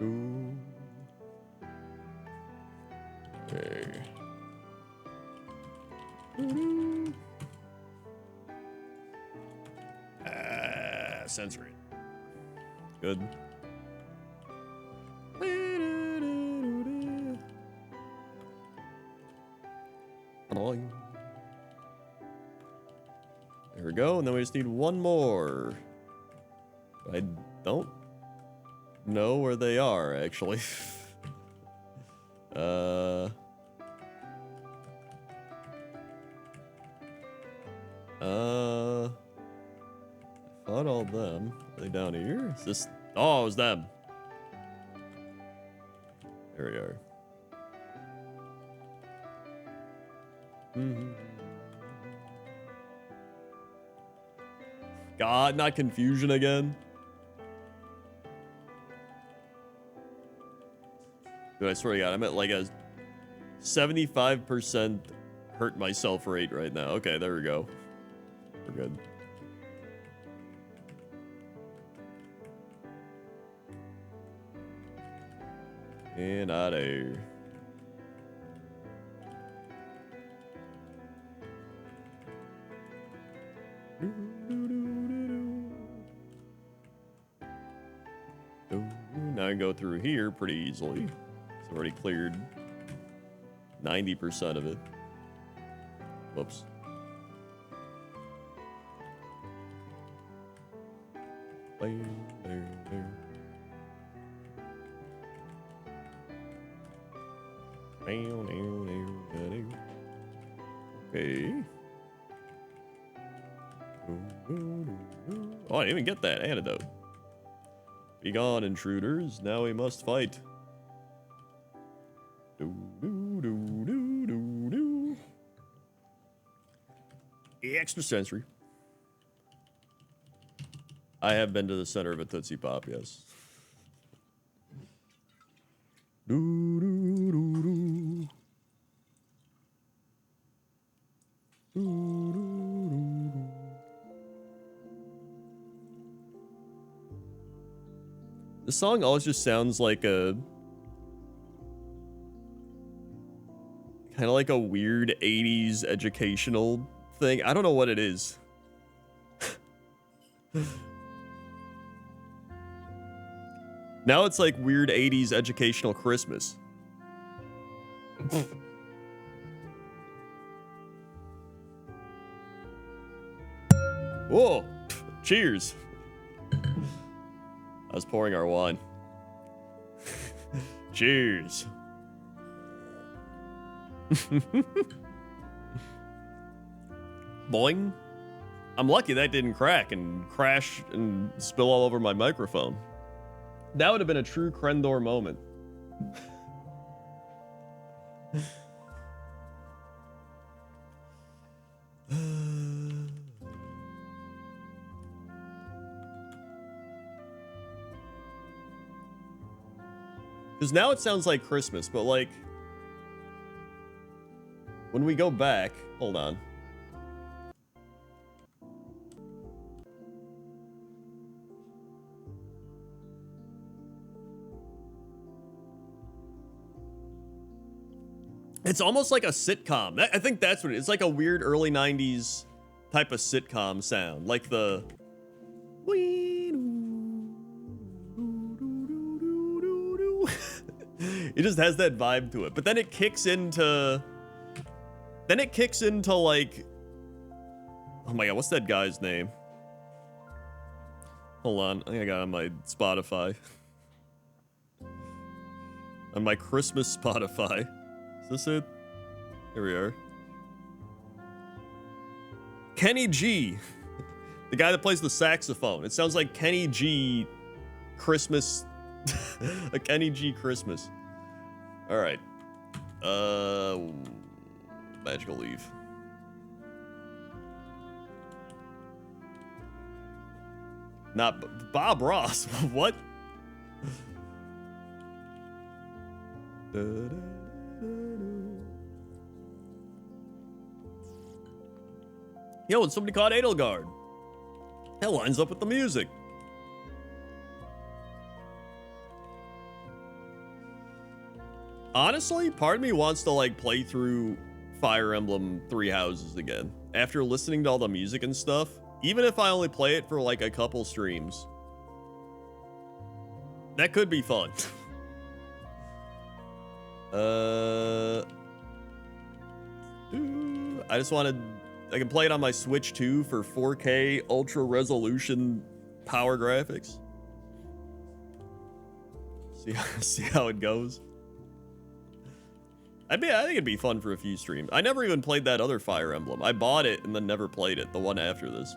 Ooh. Okay. Sensory. Good. There we go, and then we just need one more. I don't know where they are, actually. I thought all them. Are they down here? Is this? Oh, it was them. There we are. God, not confusion again. Dude, I swear to God, I'm at like a 75% hurt myself rate right now. Okay, there we go. We're good. And out of here. Now I can go through here pretty easily. It's already cleared 90% of it. Whoops. Okay. Oh, I didn't even get that antidote. Be gone, intruders. Now we must fight. Do, do, do, do, do, do. Extrasensory. I have been to the center of a Tootsie Pop, yes. Do, do, do, do. Do, do, do, do. The song always just sounds like a kind of like a weird 80s educational thing. I don't know what it is. Now it's like weird 80s educational Christmas. Whoa! Cheers! I was pouring our wine. Cheers! Boing. I'm lucky that didn't crack and crash and spill all over my microphone. That would have been a true Krendor moment. Because now it sounds like Christmas, but like when we go back, hold on. It's almost like a sitcom. I think that's what it is. It's like a weird early 90s type of sitcom sound. Like the... It just has that vibe to it. But then it kicks into... Then it kicks into like... Oh my god, what's that guy's name? Hold on, I think I got it on my Spotify. On my Christmas Spotify. Is this it? Here we are. Kenny G. The guy that plays the saxophone. It sounds like Kenny G Christmas. A Kenny G Christmas. Alright. Magical Leaf. Not Bob Ross. What? Yo, it's somebody called Edelgard. That lines up with the music. Honestly, part of me wants to like play through Fire Emblem Three Houses again. After listening to all the music and stuff, even if I only play it for like a couple streams. That could be fun. I just wanted... I can play it on my Switch too for 4K ultra resolution power graphics. See how it goes. I think it'd be fun for a few streams. I never even played that other Fire Emblem. I bought it and then never played it, the one after this.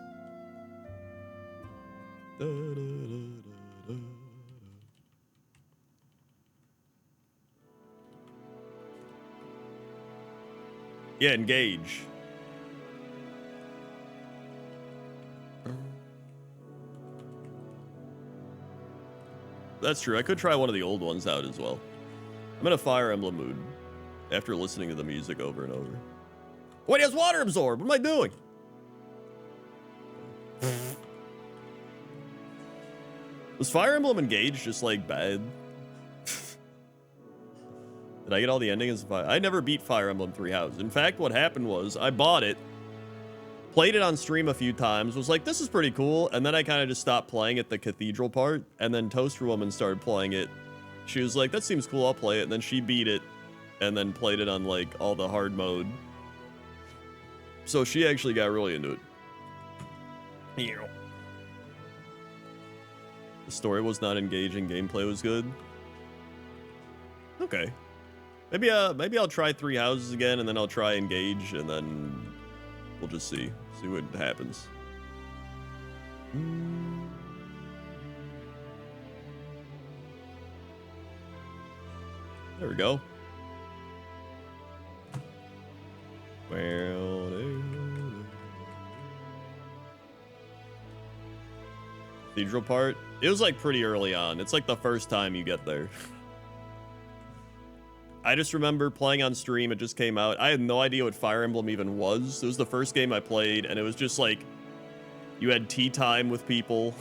Yeah, engage. That's true. I could try one of the old ones out as well. I'm in a Fire Emblem mood after listening to the music over and over. Wait, he has water absorb. What am I doing? Was Fire Emblem Engage just like bad? Did I get all the endings? I never beat Fire Emblem Three Houses. In fact, what happened was I bought it, played it on stream a few times, was like, this is pretty cool, and then I kind of just stopped playing it, the cathedral part, and then Toaster Woman started playing it. She was like, that seems cool, I'll play it, and then she beat it, and then played it on, like, all the hard mode. So she actually got really into it. The story was not engaging, gameplay was good. Okay. Maybe I'll try 3 houses again, and then I'll try engage, and then we'll just see what happens. There we go. Cathedral part? It was like pretty early on. It's like the first time you get there. I just remember playing on stream, it just came out. I had no idea what Fire Emblem even was. It was the first game I played, and it was just like, you had tea time with people.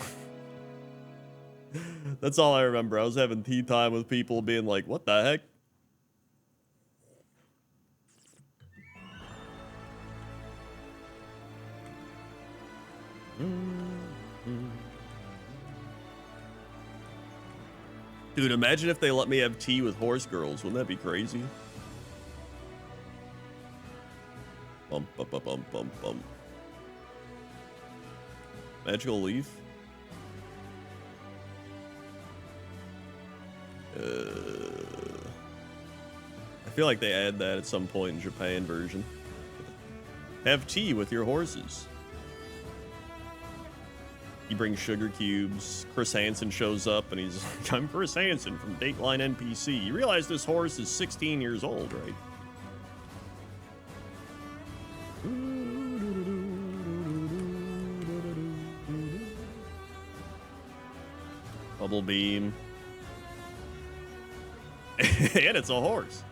That's all I remember. I was having tea time with people being like, what the heck? Dude, imagine if they let me have tea with horse girls. Wouldn't that be crazy? Bump, bump, bump, bump, bump, bump. Magical leaf? I feel like they add that at some point in Japan version. Have tea with your horses. He brings sugar cubes. Chris Hansen shows up and he's like, I'm Chris Hansen from Dateline NPC. You realize this horse is 16 years old, right? Bubble beam. And it's a horse.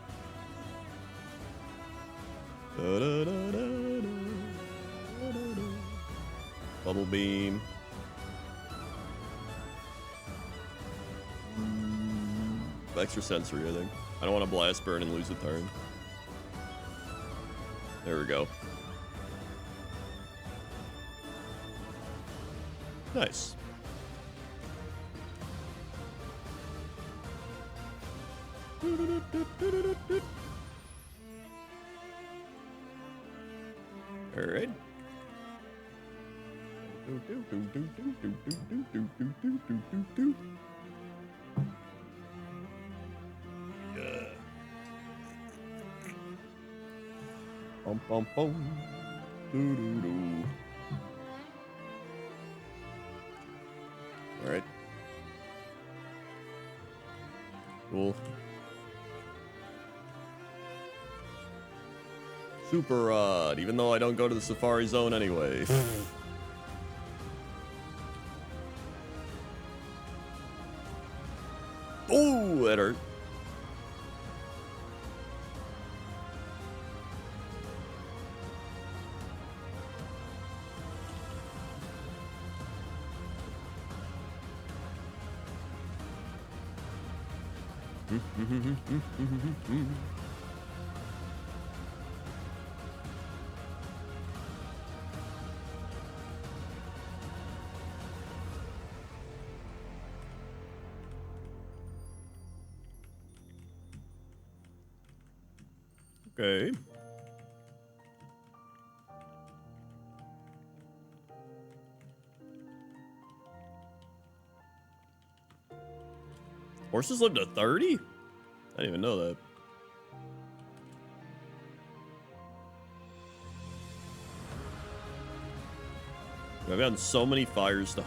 Bubble beam. Extra sensory, I think. I don't want to blast burn and lose a turn. There we go. Nice. All right. Bum, bum, bum. Doo, doo, doo. All right. Cool. Super Rod, even though I don't go to the Safari Zone anyway. Oh, that hurt. Okay. Horses live to 30? I didn't even know that. I've gotten so many Firestone.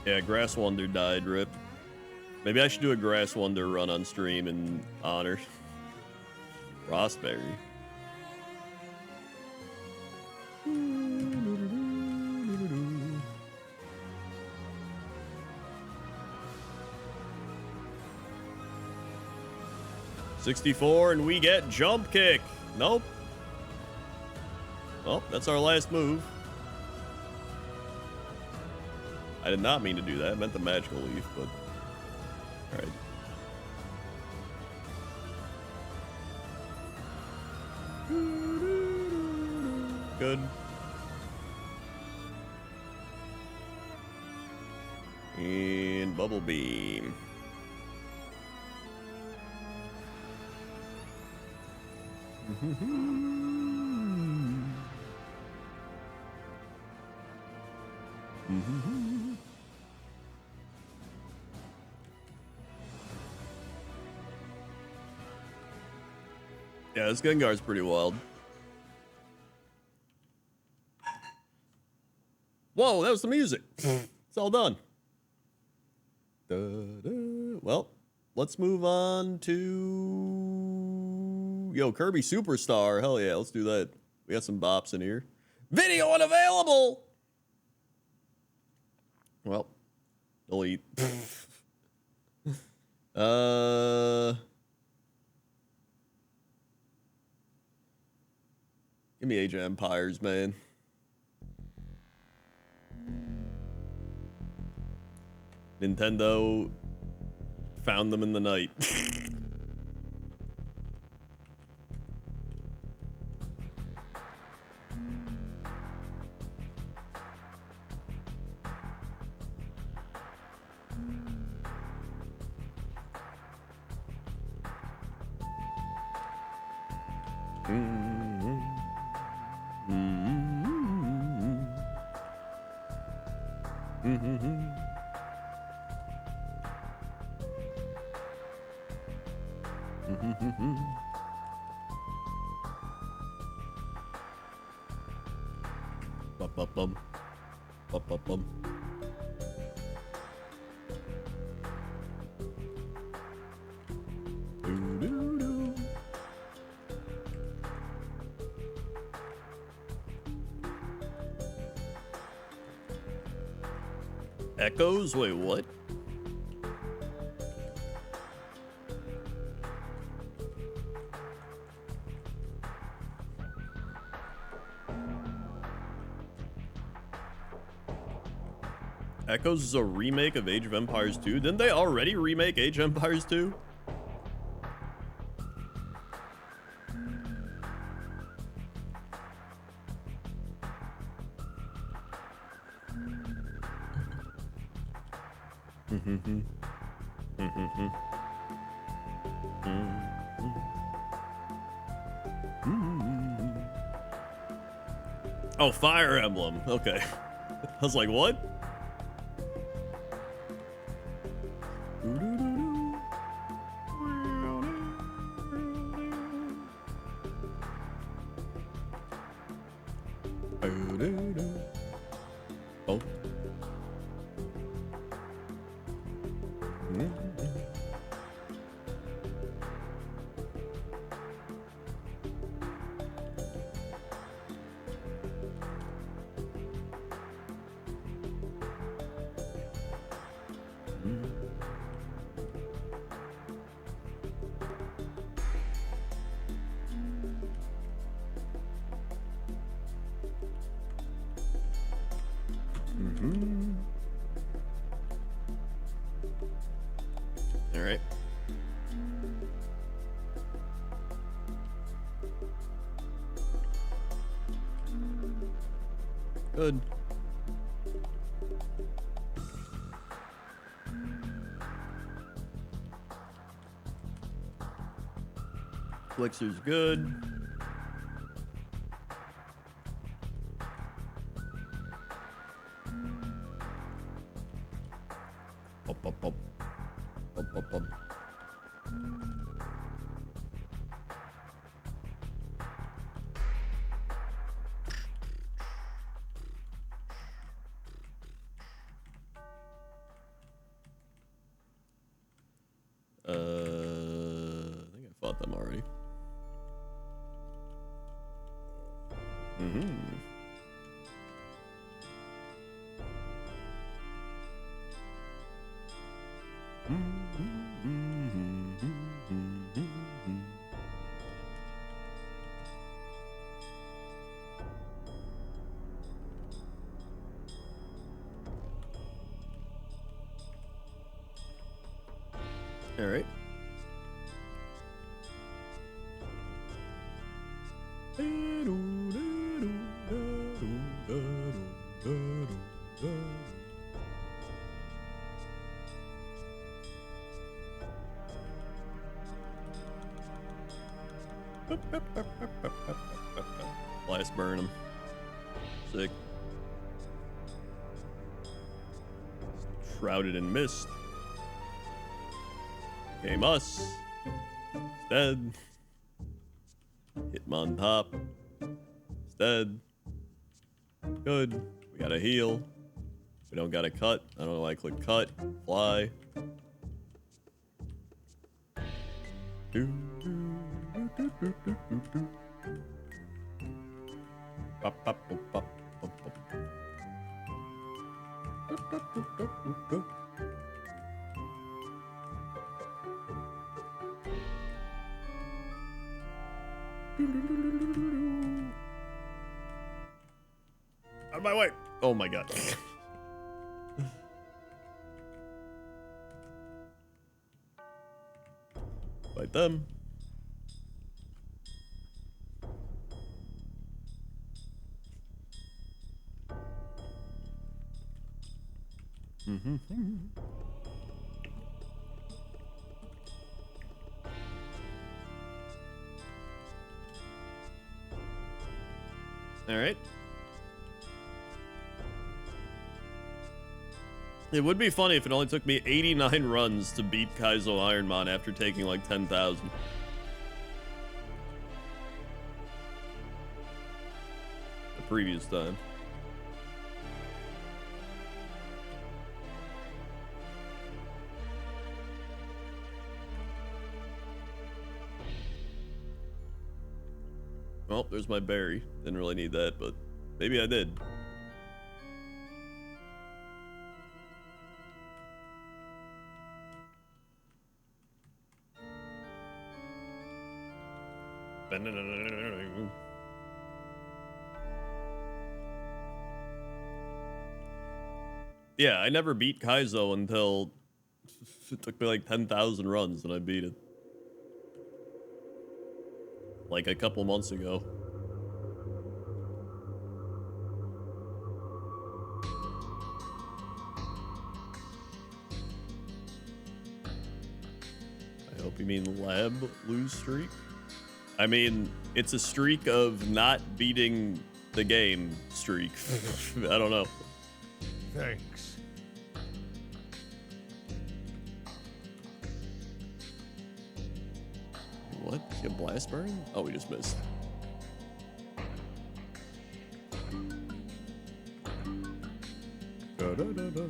Yeah, Grass Wonder died, rip. Maybe I should do a Grass Wonder run on stream in honor. Frostberry. $64 and we get Jump Kick. Nope. Oh, that's our last move. I did not mean to do that. I meant the Magical Leaf, but... Alright. Good. And Bubble Beam. Yeah, this Gengar's pretty wild. Whoa, that was the music. It's all done. Well, let's move on to... Yo, Kirby Superstar. Hell yeah, let's do that. We got some bops in here. Video unavailable! Well, delete. Give me Age of Empires, man. Nintendo found them in the night. Bum. Bum. Doo-doo-doo. Echoes? Wait, what? Echoes is a remake of Age of Empires 2? Didn't they already remake Age of Empires 2? Oh, Fire Emblem. Okay. I was like, what? Oh. All right. Good. Elixir's good. Up. I think I fought them already. All right. Blast burn him. Sick. Shrouded in mist. Came us. He's dead. Hit him on top. He's dead. Good. We gotta heal. We don't gotta cut. I don't know why I click cut. Fly. Pop, pop, pop, pop, pop, pop. Out of my way! Oh my god. Fight them. All right. It would be funny if it only took me 89 runs to beat Kaizo Ironmon after taking like 10,000. The previous time. Well, there's my berry. Didn't really need that, but maybe I did. Yeah, I never beat Kaizo until it took me like 10,000 runs and I beat it. Like a couple months ago. I hope you mean lab lose streak? I mean, it's a streak of not beating the game streak. I don't know. Thanks. What? You have blast burn? Oh, we just missed. Da, da, da, da.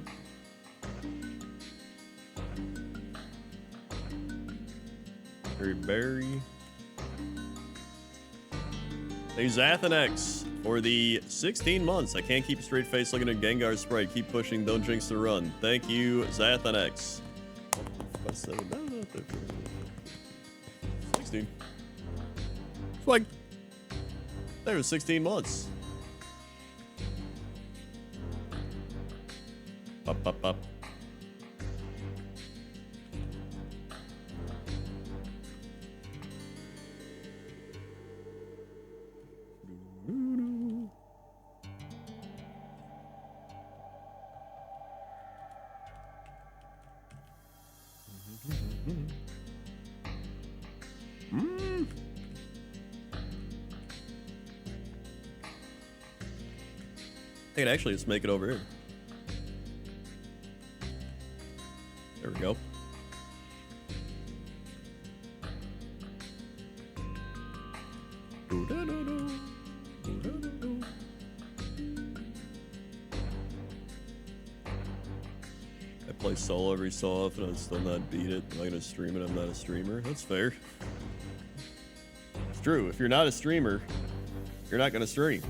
Berry. Hey, Zathanex, for the 16 months. I can't keep a straight face looking at Gengar sprite. Keep pushing, don't jinx the run. Thank you, Zathanex. 16. It's like, there was 16 months. Pop, pop, pop. I can actually just make it over here. There we go. I play solo every so often, I'd still not beat it. Am I gonna stream it? I'm not a streamer. That's fair. It's true. If you're not a streamer, you're not gonna stream.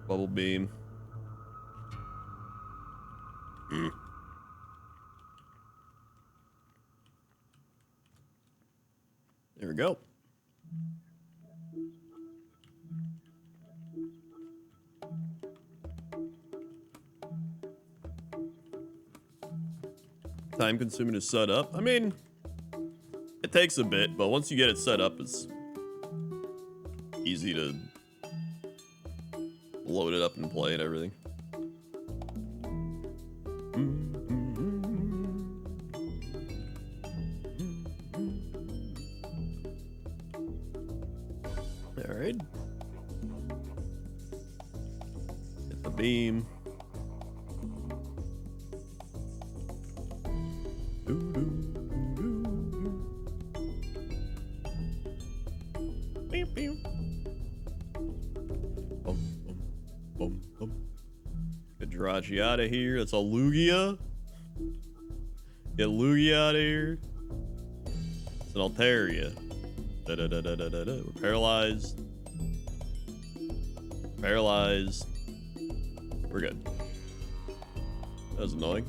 Bubble beam. There we go. Time consuming to set up. I mean, It takes a bit, but once you get it set up, it's easy to load it up and play and everything. All right. Hit the beam. Get Jirachi out of here. That's a Lugia. Get Lugia out of here. It's an Altaria. We're paralyzed. Paralyzed. We're good. That was annoying.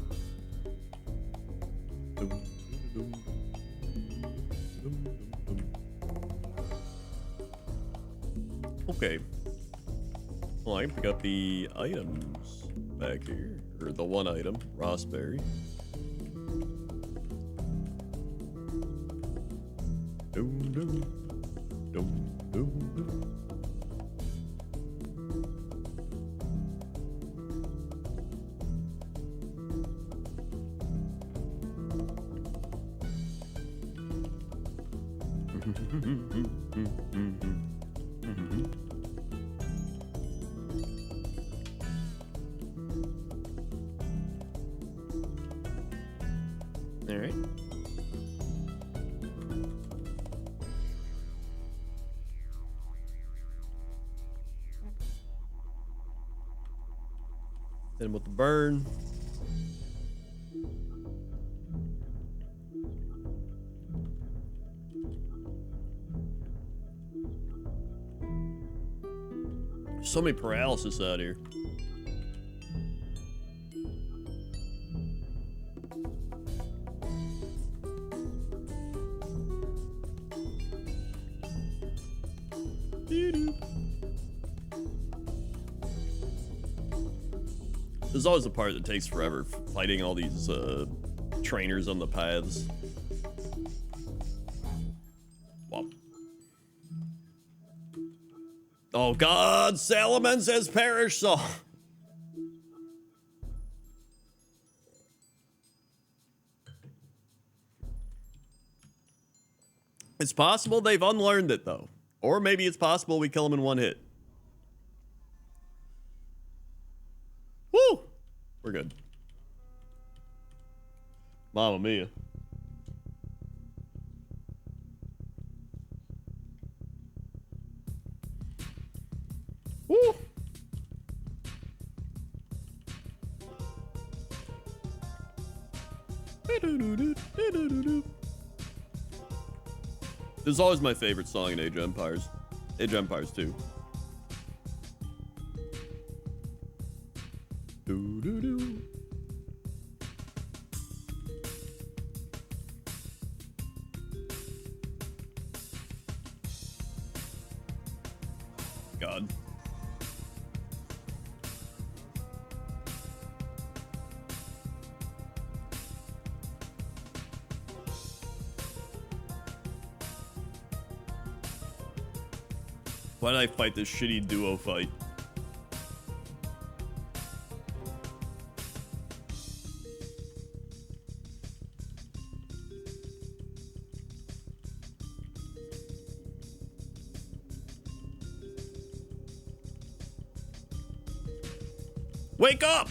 Okay. Well, I can pick up the items back here. Or the one item, Rossberry. All right. Hit him with the burn. So many paralysis out here. There's always a part that takes forever, fighting all these trainers on the paths. Womp. Oh God, Salamence has perished. So it's possible they've unlearned it though, or maybe it's possible we kill him in one hit. Woo! We're good. Mamma mia. Woo! This is always my favorite song in Age of Empires. Age of Empires 2. God. Why did I fight this shitty duo fight? Wake up!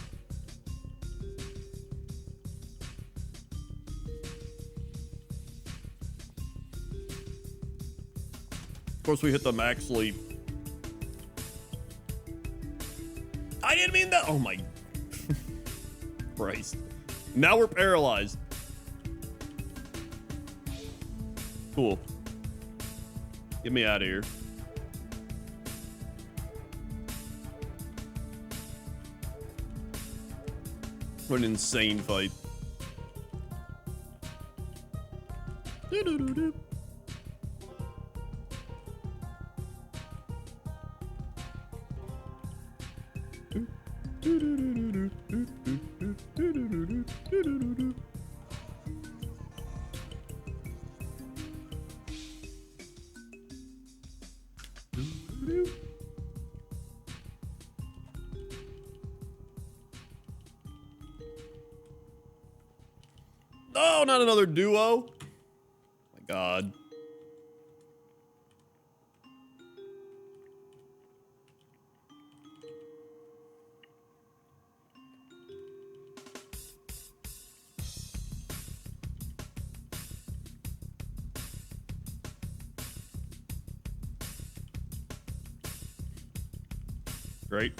Of course, we hit the max sleep. I didn't mean that. Oh my Christ. Now we're paralyzed. Cool. Get me out of here. What an insane fight. Oh, not another duo. My God. Great.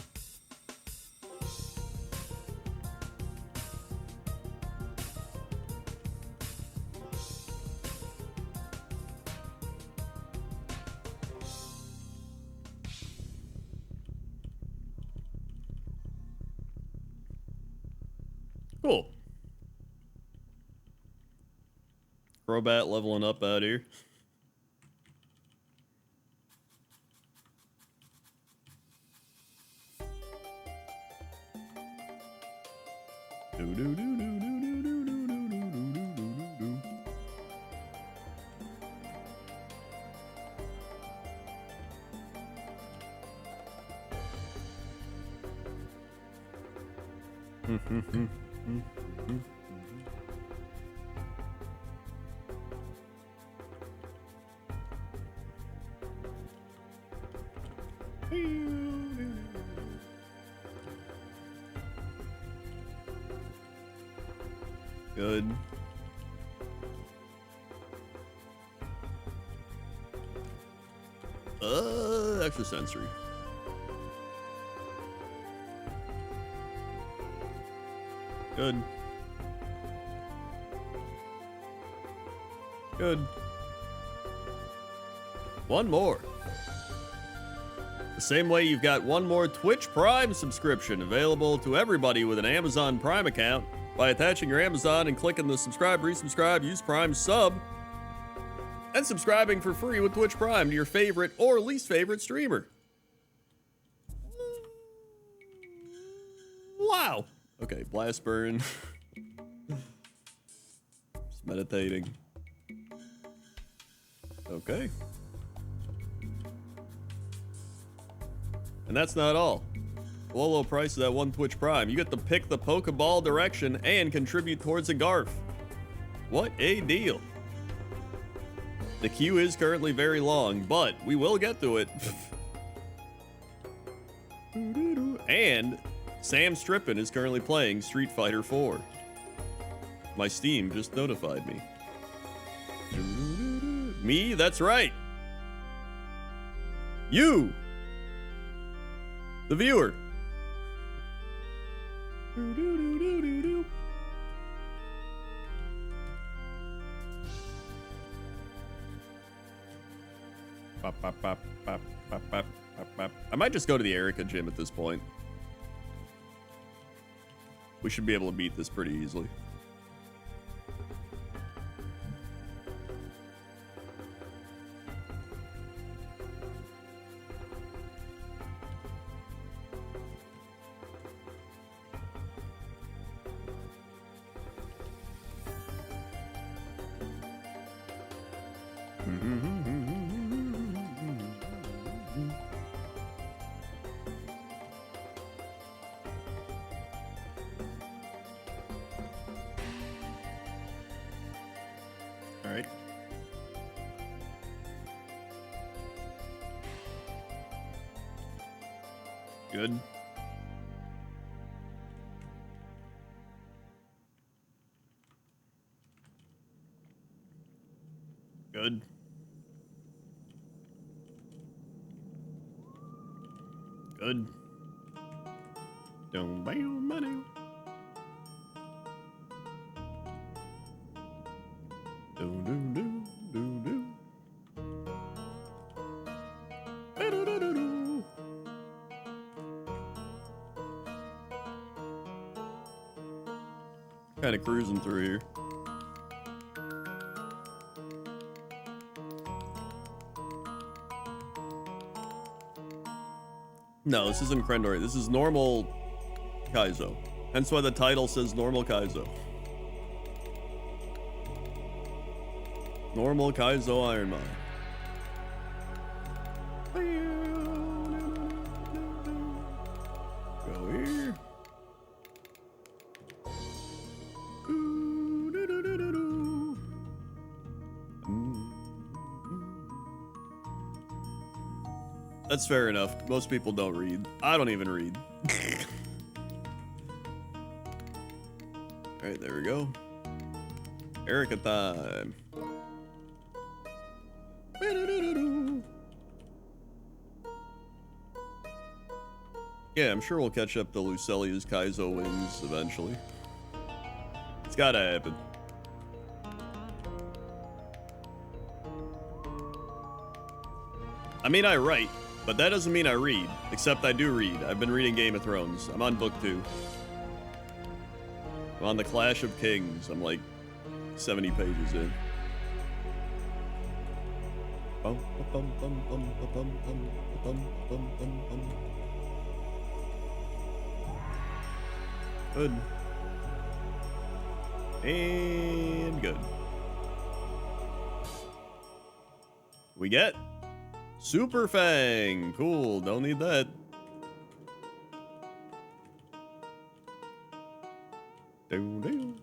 Cool. Crobat leveling up out here. Good. Extra sensory. Good. Good. One more. The same way you've got one more Twitch Prime subscription available to everybody with an Amazon Prime account by attaching your Amazon and clicking the subscribe, resubscribe, use Prime sub, and subscribing for free with Twitch Prime to your favorite or least favorite streamer. Wow. Okay, blast burn. Just meditating. Okay. And that's not all. The low price of that one Twitch Prime. You get to pick the Pokeball direction and contribute towards a Garf. What a deal. The queue is currently very long, but we will get to it. And Sam Strippin is currently playing Street Fighter 4. My Steam just notified me. Me? That's right. You! The viewer. I might just go to the Erica gym at this point. We should be able to beat this pretty easily. All right. Good. Good. Good. Don't buy money. Do do do do do. Do do do do. Kind of cruising through here. No, this isn't Crendor. This is normal Kaizo. Hence why the title says normal Kaizo. Normal Kaizo Iron Man. Go here. That's fair enough. Most people don't read. I don't even read. Alright, there we go. Erica time. Yeah, I'm sure we'll catch up to Lucelia's Kaizo wins eventually. It's gotta happen. I mean, I write, but that doesn't mean I read. Except I do read. I've been reading Game of Thrones. I'm on book 2. I'm on the Clash of Kings. I'm like 70 pages in. Good. And good. We get Super Fang. Cool. Don't need that. You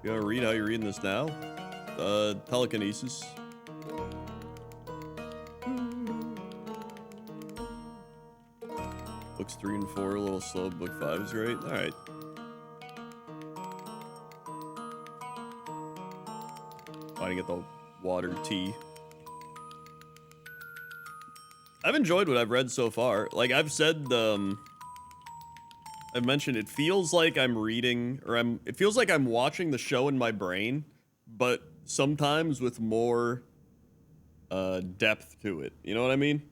wanna read how you're reading this now? Telekinesis. Books 3 and 4 a little slow. Book 5 is great. All right. Trying to get the water tea. I've enjoyed what I've read so far. Like I've said, I've mentioned it feels like I'm reading, or it feels like I'm watching the show in my brain, but sometimes with more depth to it. You know what I mean?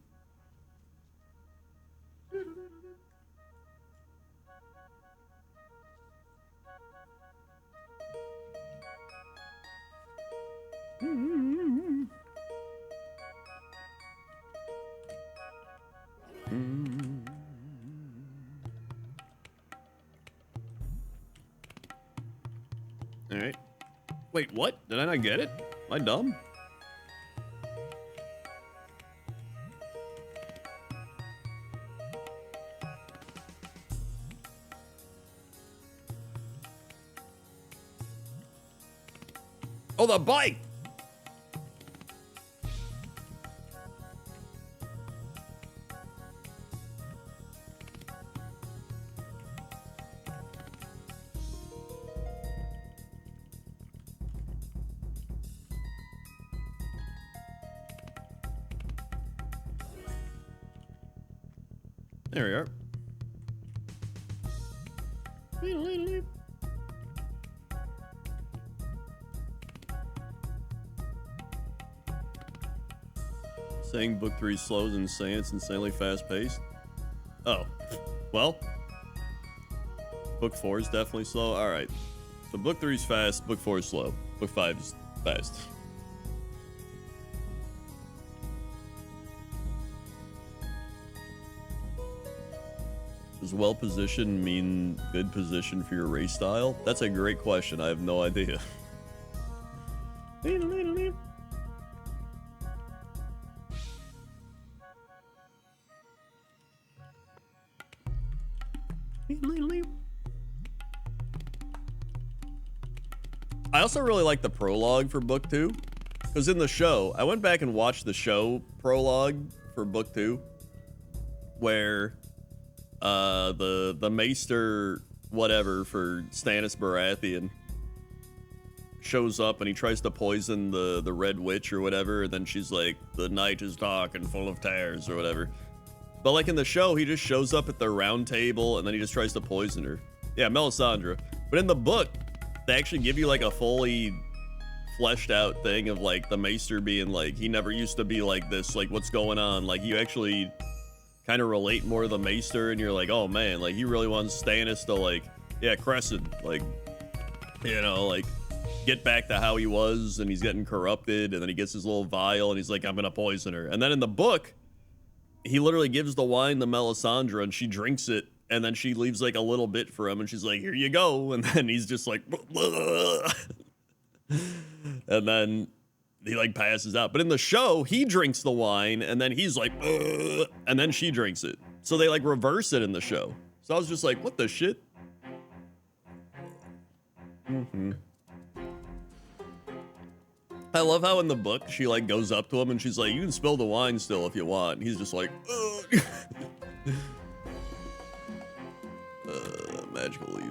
All right. Wait, what? Did I not get it? Am I dumb? Oh, the bike! There we are. Saying book 3 slow is insane. It's insanely fast paced. Oh, well, book 4 is definitely slow. All right, so book 3 is fast. Book 4 is slow. Book 5 is fast. Does well positioned mean good position for your race style? That's a great question. I have no idea. I also really like the prologue for book 2, because in the show, I went back and watched the show prologue for book 2, where the Maester whatever for Stannis Baratheon shows up and he tries to poison the Red Witch or whatever, and then she's like, the night is dark and full of tears or whatever. But like in the show, he just shows up at the round table and then he just tries to poison her. Yeah, Melisandre. But in the book, they actually give you like a fully fleshed out thing of like the Maester being like, he never used to be like this, like what's going on? Like you actually kind of relate more to the Maester and you're like, oh man, like he really wants Stannis to like, yeah, Crescent, like, you know, like get back to how he was, and he's getting corrupted, and then he gets his little vial and he's like, I'm gonna poison her. And then in the book, he literally gives the wine to Melisandre and she drinks it, and then she leaves like a little bit for him and she's like, here you go, and then he's just like and then he like passes out. But in the show, he drinks the wine and then he's like and then she drinks it, so they like reverse it in the show. So I was just like, what the shit. I love how in the book she like goes up to him and she's like, "You can spill the wine still if you want." And he's just like, "Ugh." Magical leaf.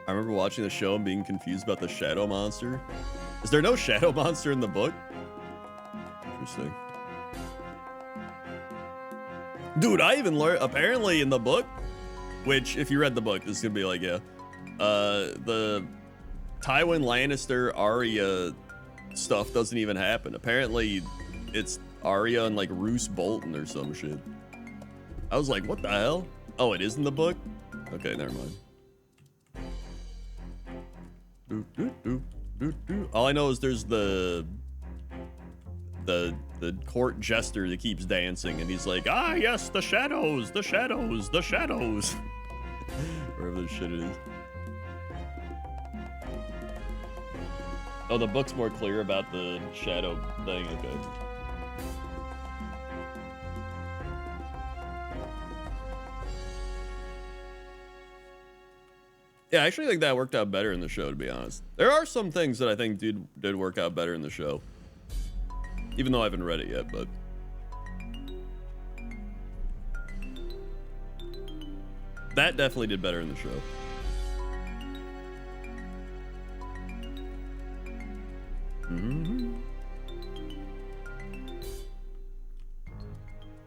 I remember watching the show and being confused about the shadow monster. Is there no shadow monster in the book? Interesting. Dude, I even learned, apparently in the book, which if you read the book, this is gonna be like, yeah. The Tywin Lannister Arya stuff doesn't even happen. Apparently it's Arya and like Roose Bolton or some shit. I was like, what the hell? Oh, it is in the book? Okay, never mind. All I know is there's the court jester that keeps dancing and he's like, ah yes, the shadows, the shadows, the shadows. Wherever this shit is. Oh, the book's more clear about the shadow thing, okay. Yeah, I actually think that worked out better in the show, to be honest. There are some things that I think did work out better in the show. Even though I haven't read it yet, but... that definitely did better in the show.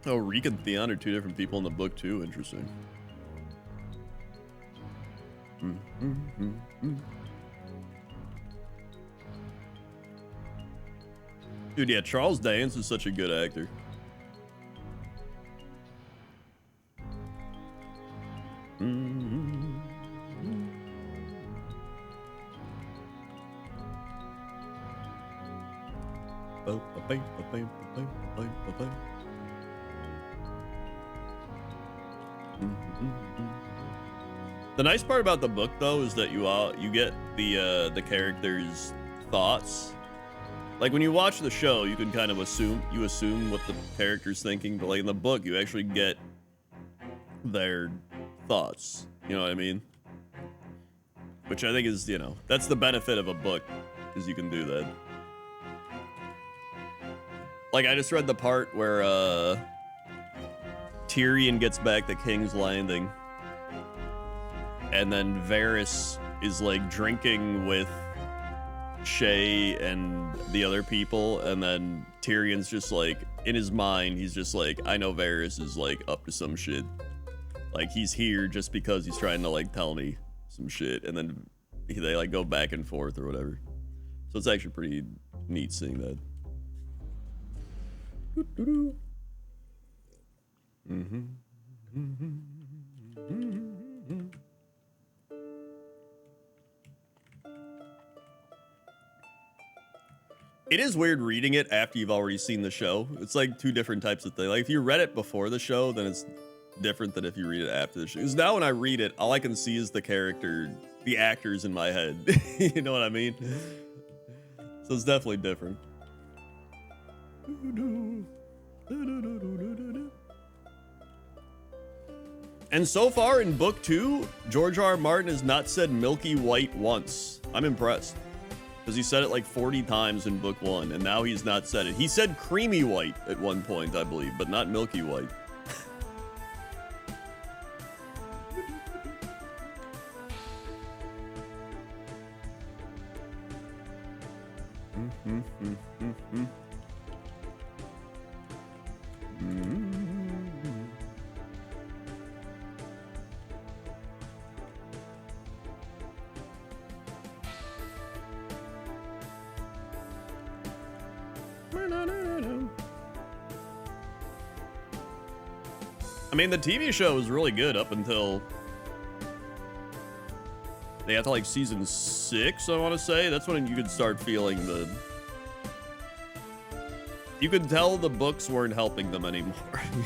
Oh, Reek and Theon are two different people in the book, too. Interesting. Dude, yeah, Charles Dance is such a good actor. The nice part about the book, though, is that you get the characters' thoughts. Like when you watch the show, you can kind of assume what the character's thinking, but like in the book, you actually get their thoughts. You know what I mean? Which I think is, you know, that's the benefit of a book, is you can do that. Like I just read the part where Tyrion gets back to King's Landing, and then Varys is like drinking with Shay and the other people, and then Tyrion's just like, in his mind, he's just like, I know Varys is like up to some shit. Like he's here just because he's trying to like tell me some shit, and then they like go back and forth or whatever. So it's actually pretty neat seeing that. It is weird reading it after you've already seen the show. It's like two different types of thing. Like if you read it before the show, then it's different than if you read it after the show. Because now when I read it, all I can see is the character, the actors in my head. You know what I mean? So it's definitely different. And so far in book 2, George R.R. Martin has not said milky white once. I'm impressed. Because he said it like 40 times in book 1, and now he's not said it. He said creamy white at one point, I believe, but not milky white. I mean, the TV show was really good up until they got to like season 6, I want to say. That's when you could start feeling the... You could tell the books weren't helping them anymore.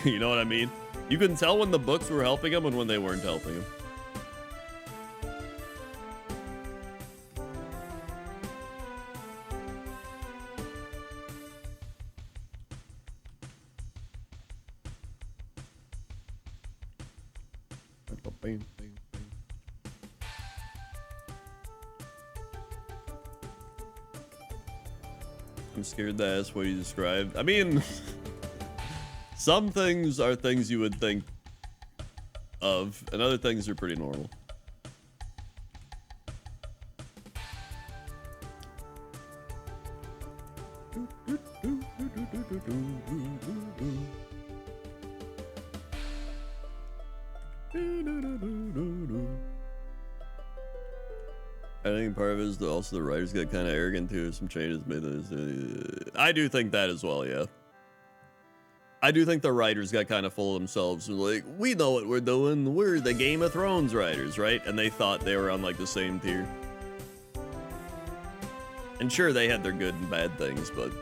You know what I mean? You can tell when the books were helping them and when they weren't helping them. I'm scared to ask what you described. I mean, some things are things you would think of, and other things are pretty normal. I think part of it is that also the writers got kind of arrogant too. Some changes made this. I do think that as well, yeah. I do think the writers got kind of full of themselves and like, we know what we're doing. We're the Game of Thrones writers, right? And they thought they were on like the same tier. And sure, they had their good and bad things, but.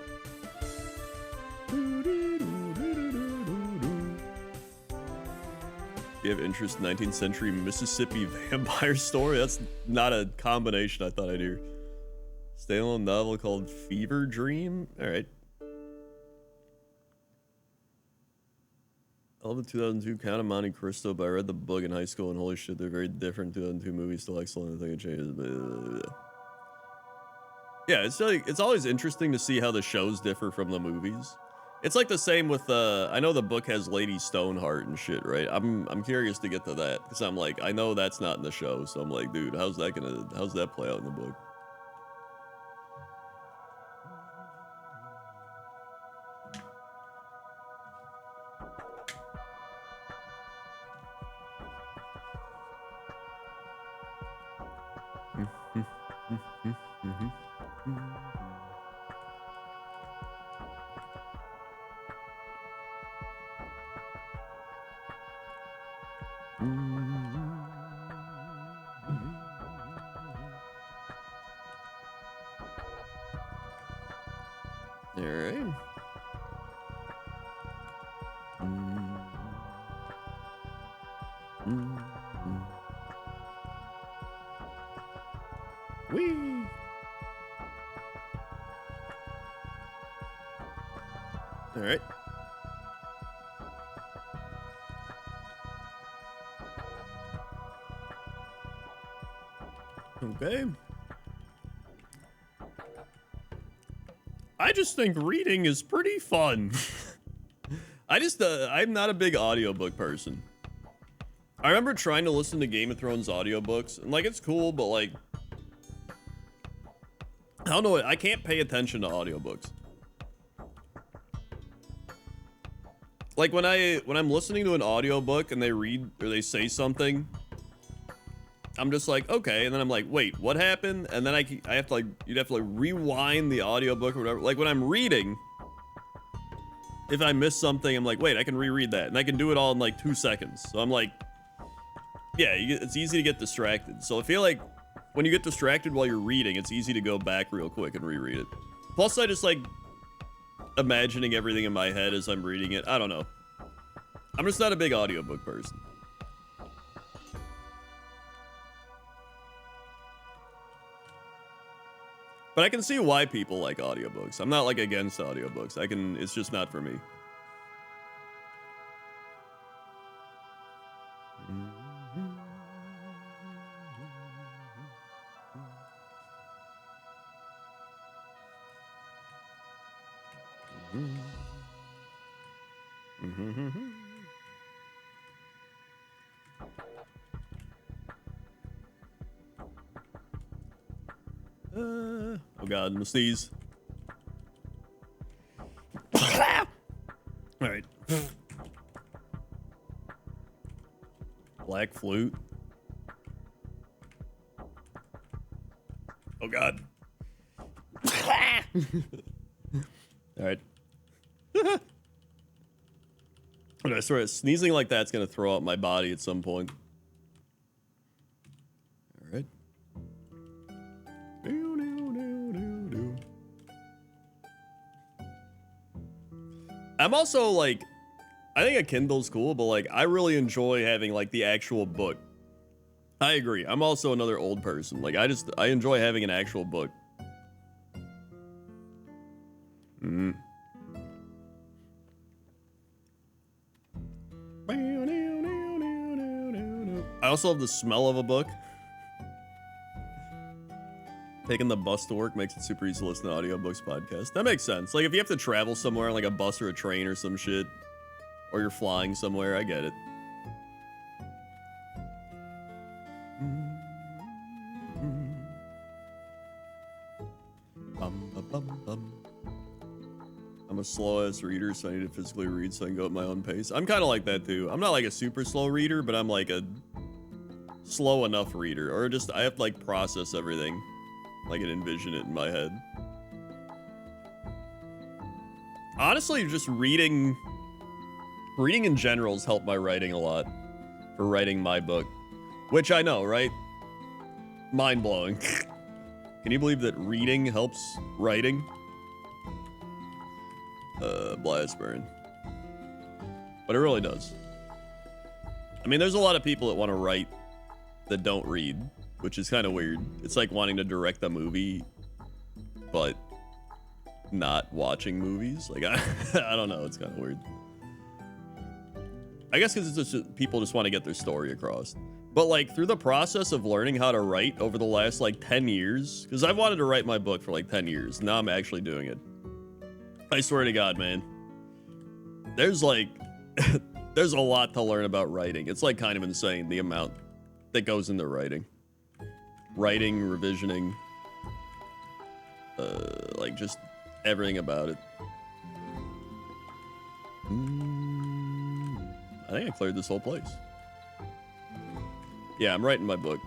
You have interest in 19th century Mississippi vampire story? That's not a combination I thought I'd hear. Standalone novel called Fever Dream? Alright. I love the 2002 Count of Monte Cristo, but I read the book in high school and holy shit, they're very different. 2002 movies still excellent. I think it changes, but yeah, it's like it's always interesting to see how the shows differ from the movies. It's like the same with I know the book has Lady Stoneheart and shit, right? I'm curious to get to that because I'm like, I know that's not in the show, so I'm like, dude, how's that play out in the book? Alright. Whee! Alright. Okay. I just think reading is pretty fun. I'm not a big audiobook person. I remember trying to listen to Game of Thrones audiobooks, and like it's cool, but like I don't know, I can't pay attention to audiobooks. Like when I'm listening to an audiobook and they read or they say something, I'm just like, okay, and then I'm like, wait, what happened? And then I have to like, you'd have to like rewind the audiobook or whatever. Like when I'm reading, if I miss something, I'm like, wait, I can reread that. And I can do it all in like 2 seconds. So I'm like, yeah, it's easy to get distracted. So I feel like when you get distracted while you're reading, it's easy to go back real quick and reread it. Plus I just like imagining everything in my head as I'm reading it. I don't know. I'm just not a big audiobook person. But I can see why people like audiobooks. I'm not like against audiobooks. It's just not for me. Oh god, I'm gonna sneeze. Alright. Black flute. Oh god. Alright. I swear, sneezing like that's gonna throw out my body at some point. Alright. I'm also like, I think a Kindle's cool, but like, I really enjoy having like the actual book. I agree. I'm also another old person. Like, I enjoy having an actual book. I also love the smell of a book. Taking the bus to work makes it super easy to listen to audiobooks podcast. That makes sense. Like if you have to travel somewhere, like a bus or a train or some shit, or you're flying somewhere, I get it. I'm a slow-ass reader, so I need to physically read so I can go at my own pace. I'm kind of like that, too. I'm not like a super slow reader, but I'm like a slow enough reader. Or just, I have to like process everything. Like and envision it in my head. Honestly, just reading in general has helped my writing a lot. For writing my book. Which I know, right? Mind-blowing. Can you believe that reading helps writing? Blastburn. But it really does. I mean, there's a lot of people that want to write that don't read, which is kind of weird. It's like wanting to direct a movie, but not watching movies. Like, I don't know. It's kind of weird. I guess because it's just people just want to get their story across. But like through the process of learning how to write over the last like 10 years, because I've wanted to write my book for like 10 years. Now I'm actually doing it. I swear to God, man. There's like, there's a lot to learn about writing. It's like kind of insane the amount that goes into writing. Writing, revisioning, like just everything about it. I think I cleared this whole place. Yeah, I'm writing my book.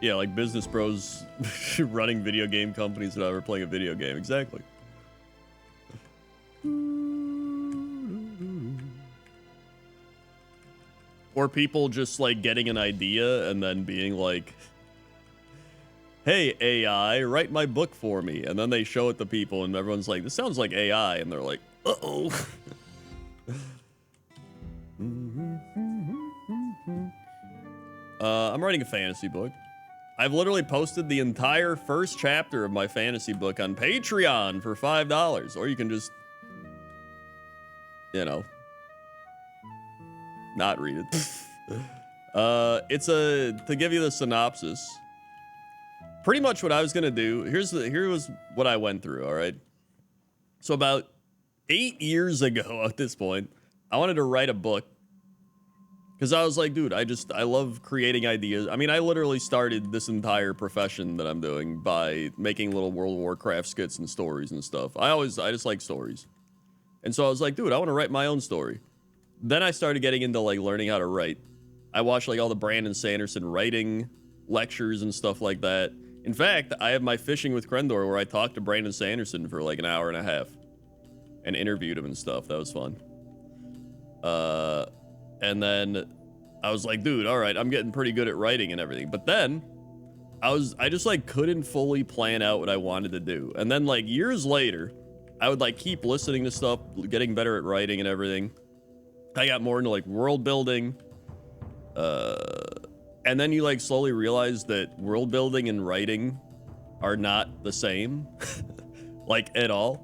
Yeah, like business bros running video game companies without ever playing a video game. Exactly. Or people just like getting an idea and then being like, hey, AI, write my book for me. And then they show it to people and everyone's like, this sounds like AI. And they're like, uh-oh. I'm writing a fantasy book. I've literally posted the entire first chapter of my fantasy book on Patreon for $5. Or you can just, you know, not read it. To give you the synopsis. Pretty much what I was gonna do, here was what I went through, all right? So about 8 years ago at this point, I wanted to write a book. Because I was like, dude, I love creating ideas. I mean, I literally started this entire profession that I'm doing by making little World of Warcraft skits and stories and stuff. I just like stories. And so I was like, dude, I want to write my own story. Then I started getting into like learning how to write. I watched like all the Brandon Sanderson writing lectures and stuff like that. In fact, I have my Fishing with Krendor where I talked to Brandon Sanderson for like an hour and a half and interviewed him and stuff. That was fun. And then I was like, dude, all right, I'm getting pretty good at writing and everything. But then I just like couldn't fully plan out what I wanted to do. And then like years later, I would like keep listening to stuff, getting better at writing and everything. I got more into like world building. And then you like slowly realize that world building and writing are not the same, like at all.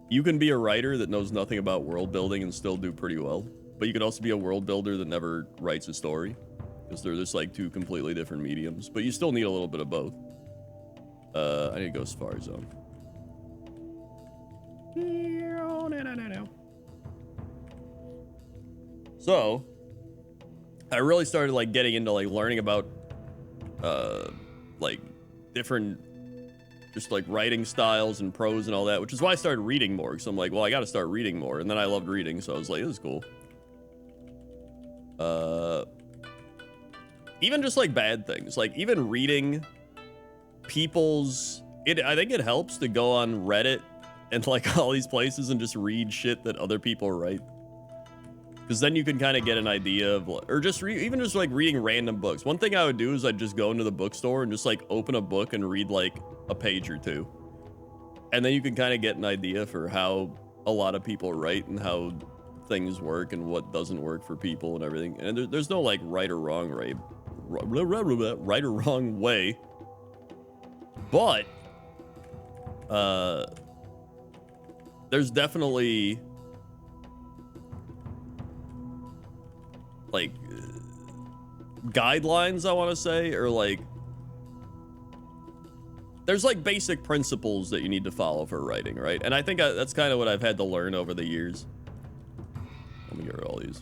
You can be a writer that knows nothing about world building and still do pretty well. But you could also be a world builder that never writes a story. Because they're just like two completely different mediums. But you still need a little bit of both. I need to go Safari Zone. So, I really started like getting into like learning about like different just like writing styles and prose and all that, which is why I started reading more. Because I'm like, well, I got to start reading more. And then I loved reading, so I was like, this is cool. Even just like bad things, like even reading people's, I think it helps to go on Reddit and like all these places and just read shit that other people write. Because then you can kind of get an idea of, or just even just like reading random books. One thing I would do is I'd just go into the bookstore and just like open a book and read like a page or two. And then you can kind of get an idea for how a lot of people write and how things work and what doesn't work for people and everything. And there's no like right or wrong way. But there's definitely like guidelines, I want to say, or like there's like basic principles that you need to follow for writing, right? And I think that's kind of what I've had to learn over the years. Let me get rid of all these.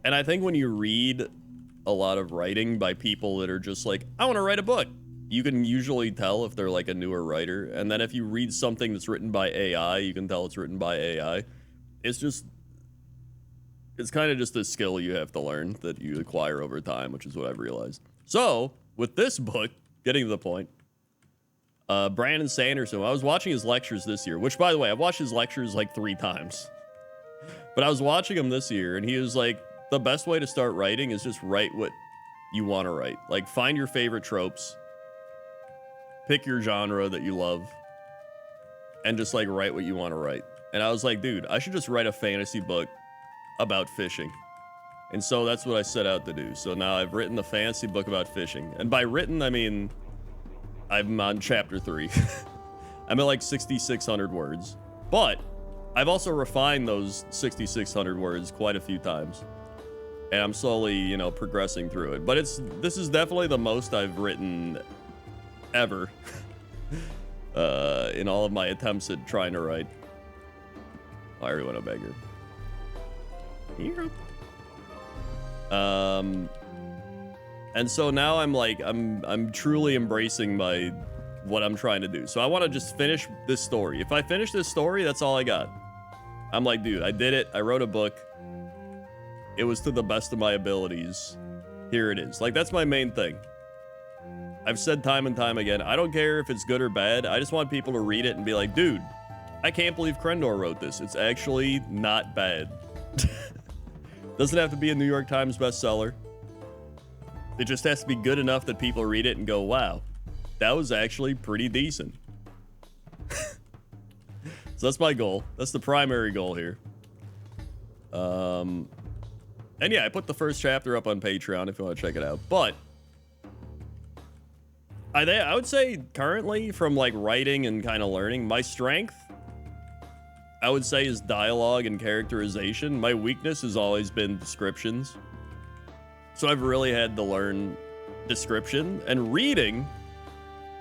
And I think when you read a lot of writing by people that are just like, I want to write a book, you can usually tell if they're like a newer writer. And then if you read something that's written by AI, you can tell it's written by AI. It's kind of just a skill you have to learn that you acquire over time, which is what I've realized. So with this book, getting to the point, Brandon Sanderson, I was watching his lectures this year, which by the way, I've watched his lectures like 3 times, but I was watching him this year and he was like, the best way to start writing is just write what you want to write. Like find your favorite tropes, pick your genre that you love, and just like write what you want to write. And I was like, dude, I should just write a fantasy book about fishing. And so that's what I set out to do. So now I've written a fantasy book about fishing. And by written, I mean, I'm on chapter 3. I'm at like 6,600 words. But I've also refined those 6,600 words quite a few times. And I'm slowly, you know, progressing through it. But this is definitely the most I've written ever in all of my attempts at trying to write. Oh, I already went a beggar. Here. And so now I'm like, I'm truly embracing what I'm trying to do. So I want to just finish this story. If I finish this story, that's all I got. I'm like, dude, I did it. I wrote a book. It was to the best of my abilities. Here it is. Like, that's my main thing. I've said time and time again, I don't care if it's good or bad. I just want people to read it and be like, dude, I can't believe Krendor wrote this. It's actually not bad. Doesn't have to be a New York Times bestseller. It just has to be good enough that people read it and go, wow, that was actually pretty decent. So that's my goal. That's the primary goal here. And yeah, I put the first chapter up on Patreon if you want to check it out. But I would say currently, from like writing and kind of learning, my strength, I would say, is dialogue and characterization. My weakness has always been descriptions. So I've really had to learn description, and reading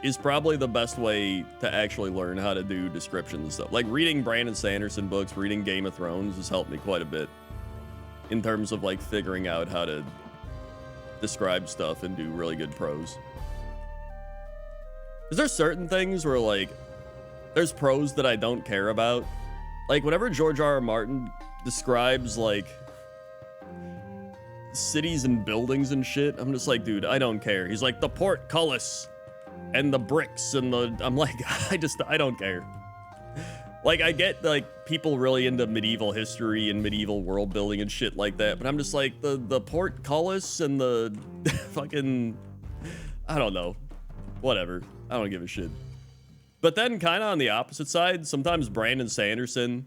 is probably the best way to actually learn how to do descriptions and stuff. Like reading Brandon Sanderson books, reading Game of Thrones has helped me quite a bit in terms of like figuring out how to describe stuff and do really good prose. Is there certain things where like there's prose that I don't care about? Like whenever George R.R. Martin describes like cities and buildings and shit, I'm just like, dude, I don't care. He's like the portcullis and the bricks and I'm like, I don't care. Like, I get, like, people really into medieval history and medieval world building and shit like that, but I'm just like, the portcullis and the fucking, I don't know. Whatever. I don't give a shit. But then, kind of on the opposite side, sometimes Brandon Sanderson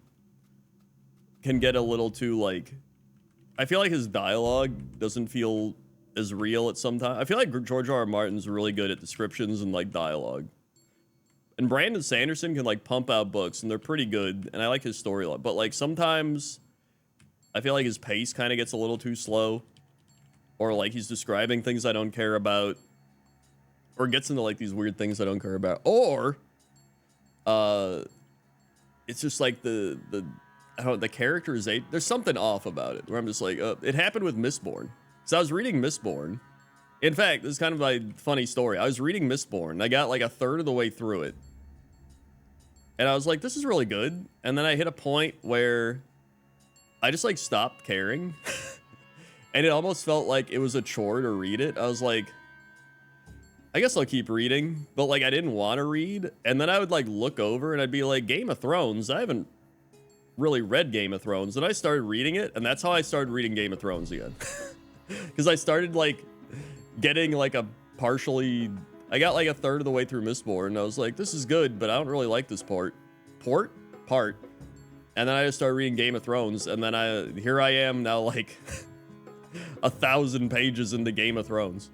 can get a little too, like, I feel like his dialogue doesn't feel as real at some time. I feel like George R.R. Martin's really good at descriptions and, like, dialogue. And Brandon Sanderson can like pump out books and they're pretty good, and I like his storyline, but like sometimes I feel like his pace kind of gets a little too slow, or like he's describing things I don't care about, or gets into like these weird things I don't care about, or it's just like the I don't know, the characterization, there's something off about it where I'm just like, it happened with Mistborn. So I was reading Mistborn. In fact, this is kind of a funny story. I was reading Mistborn. I got like a third of the way through it. And I was like, this is really good. And then I hit a point where I just like stopped caring. And it almost felt like it was a chore to read it. I was like, I guess I'll keep reading. But like, I didn't want to read. And then I would like look over and I'd be like, Game of Thrones? I haven't really read Game of Thrones. And I started reading it. And that's how I started reading Game of Thrones again. Because I started like getting like a partially, I got like a third of the way through Mistborn, and I was like, this is good, but I don't really like this part. And then I just started reading Game of Thrones, and then here I am now like 1,000 pages into Game of Thrones.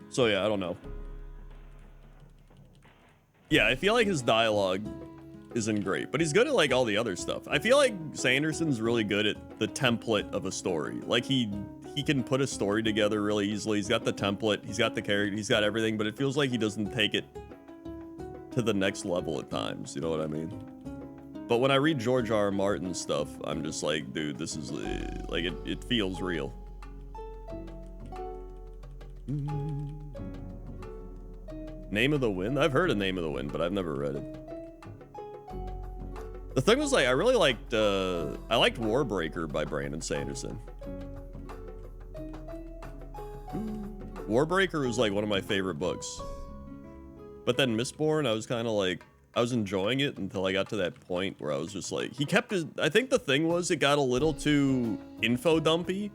So yeah, I don't know. Yeah, I feel like his dialogue isn't great, but he's good at like all the other stuff. I feel like Sanderson's really good at the template of a story. Like he can put a story together really easily. He's got the template, he's got the character, he's got everything, but it feels like he doesn't take it to the next level at times. You know what I mean? But when I read George R. R. Martin stuff, I'm just like, dude, this is like it feels real. Name of the Wind? I've heard of Name of the Wind, but I've never read it. The thing was, like, I really liked, I liked Warbreaker by Brandon Sanderson. Warbreaker was, like, one of my favorite books. But then Mistborn, I was kind of, like, I was enjoying it until I got to that point where I was just, like, he kept his, I think the thing was, it got a little too info dumpy.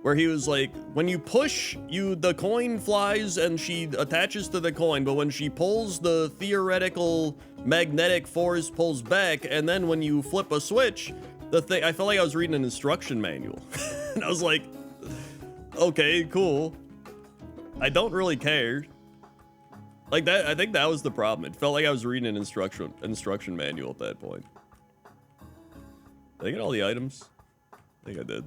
Where he was like, when you push, the coin flies and she attaches to the coin, but when she pulls, the theoretical magnetic force pulls back, and then when you flip a switch, the thing, I felt like I was reading an instruction manual. And I was like, okay, cool. I don't really care. Like that, I think that was the problem. It felt like I was reading an instruction manual at that point. Did I get all the items? I think I did.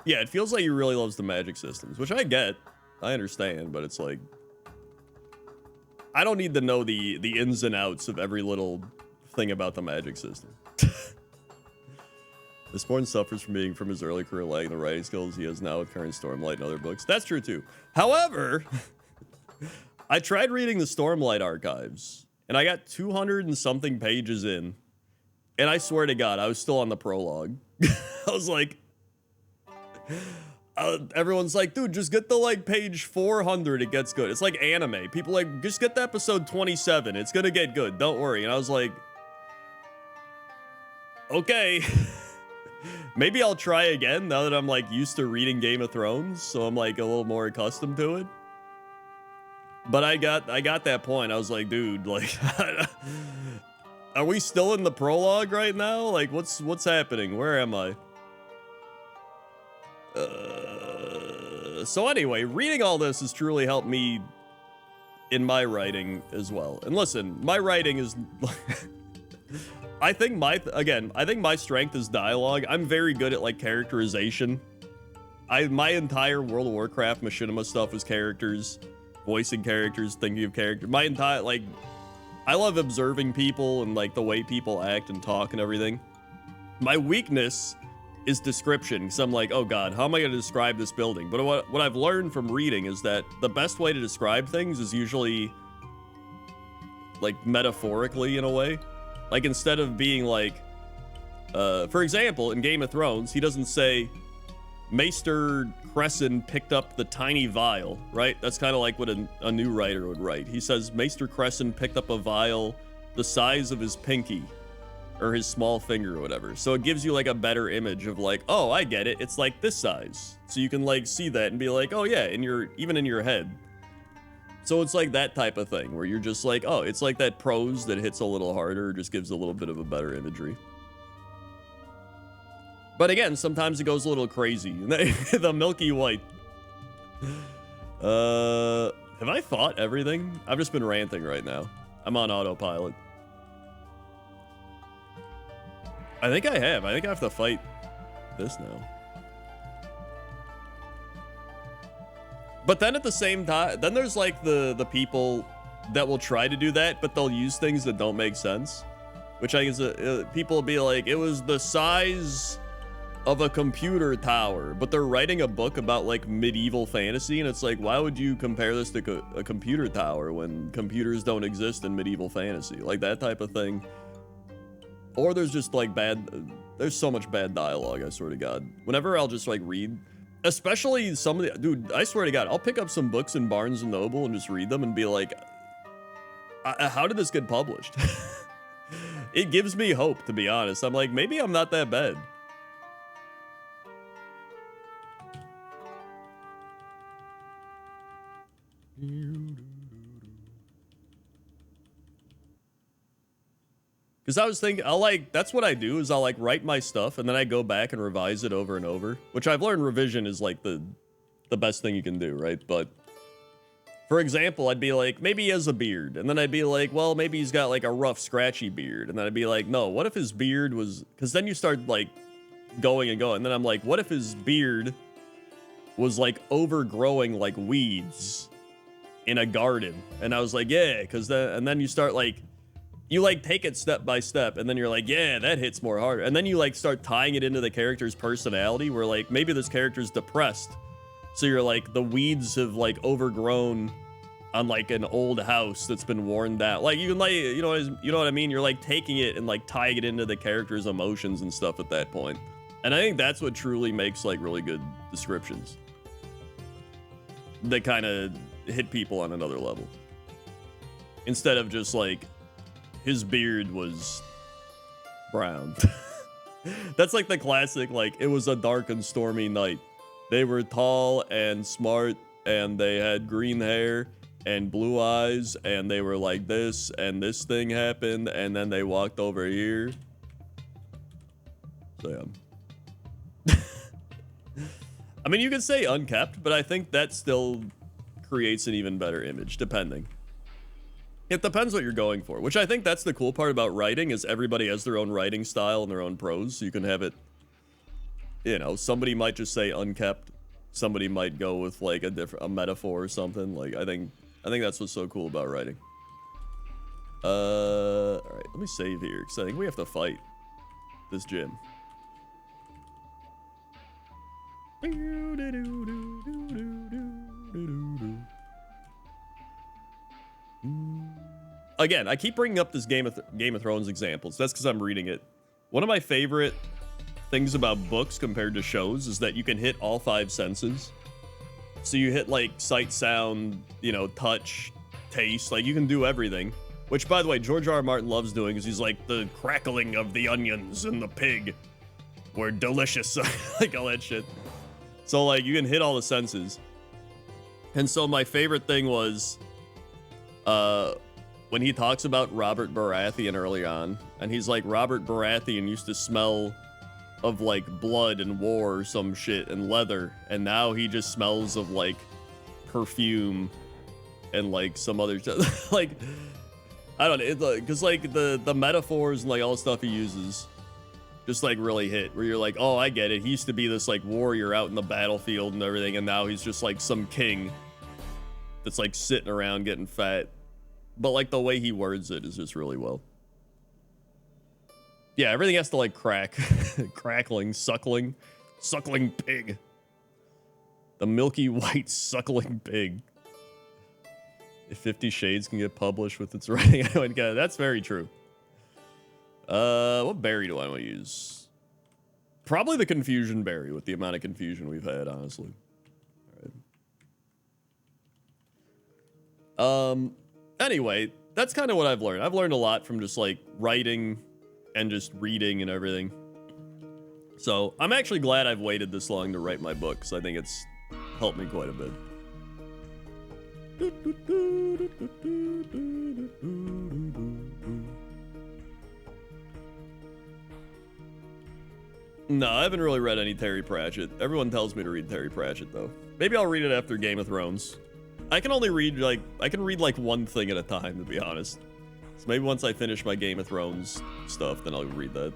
Yeah, it feels like he really loves the magic systems, which I get. I understand, but it's like, I don't need to know the ins and outs of every little thing about the magic system. Mistborn suffers from his early career lacking the writing skills he has now with current Stormlight and other books. That's true too. However, I tried reading the Stormlight archives, and I got 200 and something pages in, and I swear to God, I was still on the prologue. I was like, everyone's like, dude, just get the like page 400. It gets good. It's like anime. People like, just get to episode 27. It's gonna get good. Don't worry. And I was like, okay, maybe I'll try again now that I'm like used to reading Game of Thrones. So I'm like a little more accustomed to it. But I got that point. I was like, dude, like, are we still in the prologue right now? Like, what's happening? Where am I? So anyway, reading all this has truly helped me in my writing as well. And listen, my writing is, I think my strength is dialogue. I'm very good at like characterization. My entire World of Warcraft machinima stuff is characters, voicing characters, thinking of characters. My entire, like, I love observing people and like the way people act and talk and everything. My weakness is description, because I'm like, oh God, how am I going to describe this building? But what I've learned from reading is that the best way to describe things is usually like metaphorically in a way. Like instead of being like, for example, in Game of Thrones, he doesn't say Maester Crescent picked up the tiny vial, right? That's kind of like what a new writer would write. He says Maester Crescent picked up a vial the size of his pinky or his small finger or whatever. So it gives you like a better image of like, oh, I get it. It's like this size. So you can like see that and be like, oh yeah, even in your head. So it's like that type of thing where you're just like, oh, it's like that prose that hits a little harder, just gives a little bit of a better imagery. But again, sometimes it goes a little crazy. The Milky White. Have I fought everything? I've just been ranting right now. I'm on autopilot. I think I have. I think I have to fight this now. But then at the same time, then there's like the people that will try to do that, but they'll use things that don't make sense. Which I guess people will be like, it was the size of a computer tower, but they're writing a book about like medieval fantasy, and it's like, why would you compare this to a computer tower when computers don't exist in medieval fantasy? Like that type of thing. Or there's just like there's so much bad dialogue, I swear to God. Whenever I'll just like read, especially some of the, dude, I swear to God, I'll pick up some books in Barnes & Noble and just read them and be like, how did this get published? It gives me hope, to be honest. I'm like, maybe I'm not that bad. Because I was thinking, that's what I do, is I'll like write my stuff and then I go back and revise it over and over, which I've learned revision is like the best thing you can do, right? But For example, I'd be like, maybe he has a beard. And then I'd be like, well, maybe he's got like a rough, scratchy beard. And then I'd be like, no, what if his beard was... Because then you start like going and going. And then I'm like, what if his beard was like overgrowing like weeds in a garden? And I was like, yeah, because then... And then you start like... You like take it step by step. And then you're like, yeah, that hits more harder. And then you like start tying it into the character's personality where like maybe this character's depressed. So you're like, the weeds have like overgrown on like an old house that's been worn down. Like you can like, you know what I mean? You're like taking it and like tying it into the character's emotions and stuff at that point. And I think that's what truly makes like really good descriptions. They kind of hit people on another level. Instead of just like, his beard was brown. That's like the classic, like, it was a dark and stormy night. They were tall and smart, and they had green hair and blue eyes, and they were like this, and this thing happened, and then they walked over here. So, yeah. I mean, you could say unkept, but I think that still creates an even better image, depending. It depends what you're going for, which I think that's the cool part about writing, is everybody has their own writing style and their own prose, so you can have it, you know, somebody might just say unkept, somebody might go with like a metaphor or something. Like, I think that's what's so cool about writing. All right, let me save here, because I think we have to fight this gym. Again, I keep bringing up this Game of Thrones examples. That's because I'm reading it. One of my favorite things about books compared to shows is that you can hit all 5 senses. So you hit like sight, sound, you know, touch, taste. Like you can do everything. Which, by the way, George R. R. Martin loves doing, because he's like, the crackling of the onions and the pig were delicious. Like all that shit. So like you can hit all the senses. And so my favorite thing was when he talks about Robert Baratheon early on, and he's like, Robert Baratheon used to smell of like blood and war or some shit and leather, and now he just smells of like perfume and like some other stuff. Like, I don't know, because like the metaphors and like all the stuff he uses just like really hit, where you're like, oh, I get it. He used to be this like warrior out in the battlefield and everything, and now he's just like some king that's like sitting around getting fat. But like the way he words it is just really well. Yeah, everything has to like crack. Crackling, suckling pig. The milky white suckling pig. If 50 Shades can get published with its writing, I would get. That's very true. What berry do I want to use? Probably the confusion berry, with the amount of confusion we've had, honestly. All right. Anyway, that's kind of what I've learned. I've learned a lot from just like writing and just reading and everything. So I'm actually glad I've waited this long to write my book, because I think it's helped me quite a bit. No, I haven't really read any Terry Pratchett. Everyone tells me to read Terry Pratchett, though. Maybe I'll read it after Game of Thrones. I can only read, like, I can read, like, one thing at a time, to be honest. So maybe once I finish my Game of Thrones stuff, then I'll read that.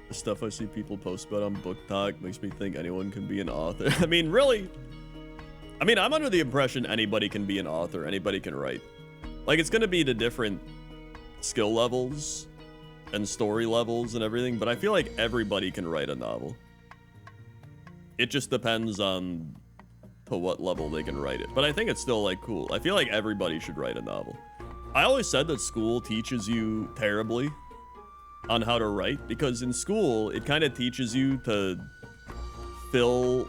The stuff I see people post about on Book Talk makes me think anyone can be an author. I mean, really? I mean, I'm under the impression anybody can be an author, anybody can write. Like, it's gonna be the different skill levels and story levels and everything, but I feel like everybody can write a novel. It just depends on to what level they can write it. But I think it's still, like, cool. I feel like everybody should write a novel. I always said that school teaches you terribly on how to write, because in school, it kind of teaches you to fill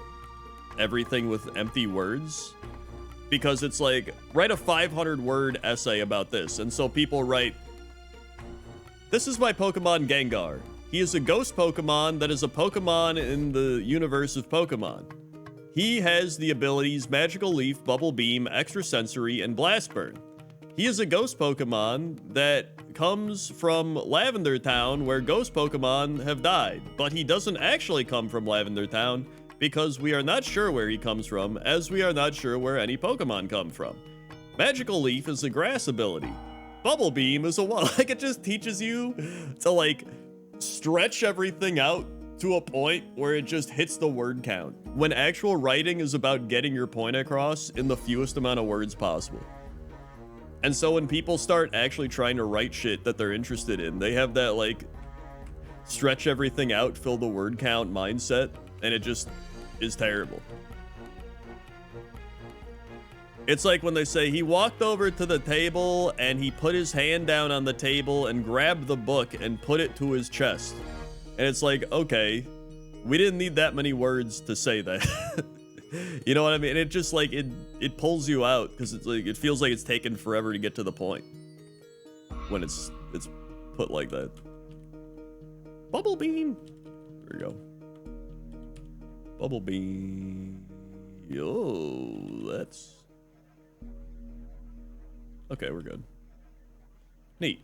everything with empty words. Because it's like, write a 500-word essay about this. And so people write, this is my Pokemon Gengar. He is a ghost Pokemon that is a Pokemon in the universe of Pokemon. He has the abilities Magical Leaf, Bubble Beam, Extrasensory, and Blast Burn. He is a ghost Pokemon that comes from Lavender Town, where ghost Pokemon have died. But he doesn't actually come from Lavender Town, because we are not sure where he comes from, as we are not sure where any Pokemon come from. Magical Leaf is a grass ability. Bubble Beam is a one. Like, it just teaches you to, like, stretch everything out to a point where it just hits the word count, when actual writing is about getting your point across in the fewest amount of words possible. And so when people start actually trying to write shit that they're interested in, they have that, like, stretch everything out, fill the word count mindset, and it just is terrible. It's like when they say he walked over to the table and he put his hand down on the table and grabbed the book and put it to his chest. And it's like, okay, we didn't need that many words to say that. You know what I mean? It just, like, it pulls you out, because it's like, it feels like it's taken forever to get to the point when it's put like that. Bubble Beam. There you go. Bubble Beam. Yo, that's okay. We're good. Neat.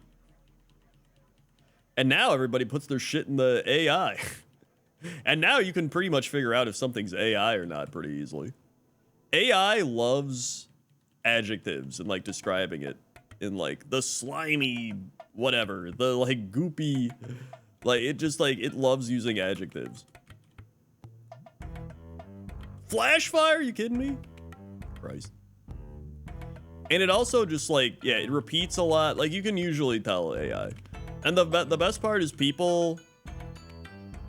And now everybody puts their shit in the AI. And now you can pretty much figure out if something's AI or not pretty easily. AI loves adjectives and, like, describing it in, like, the slimy whatever, the, like, goopy, like, it just, like, it loves using adjectives. Flash fire? You kidding me? Christ. And it also just, like, yeah, it repeats a lot. Like, you can usually tell AI. And the best part is the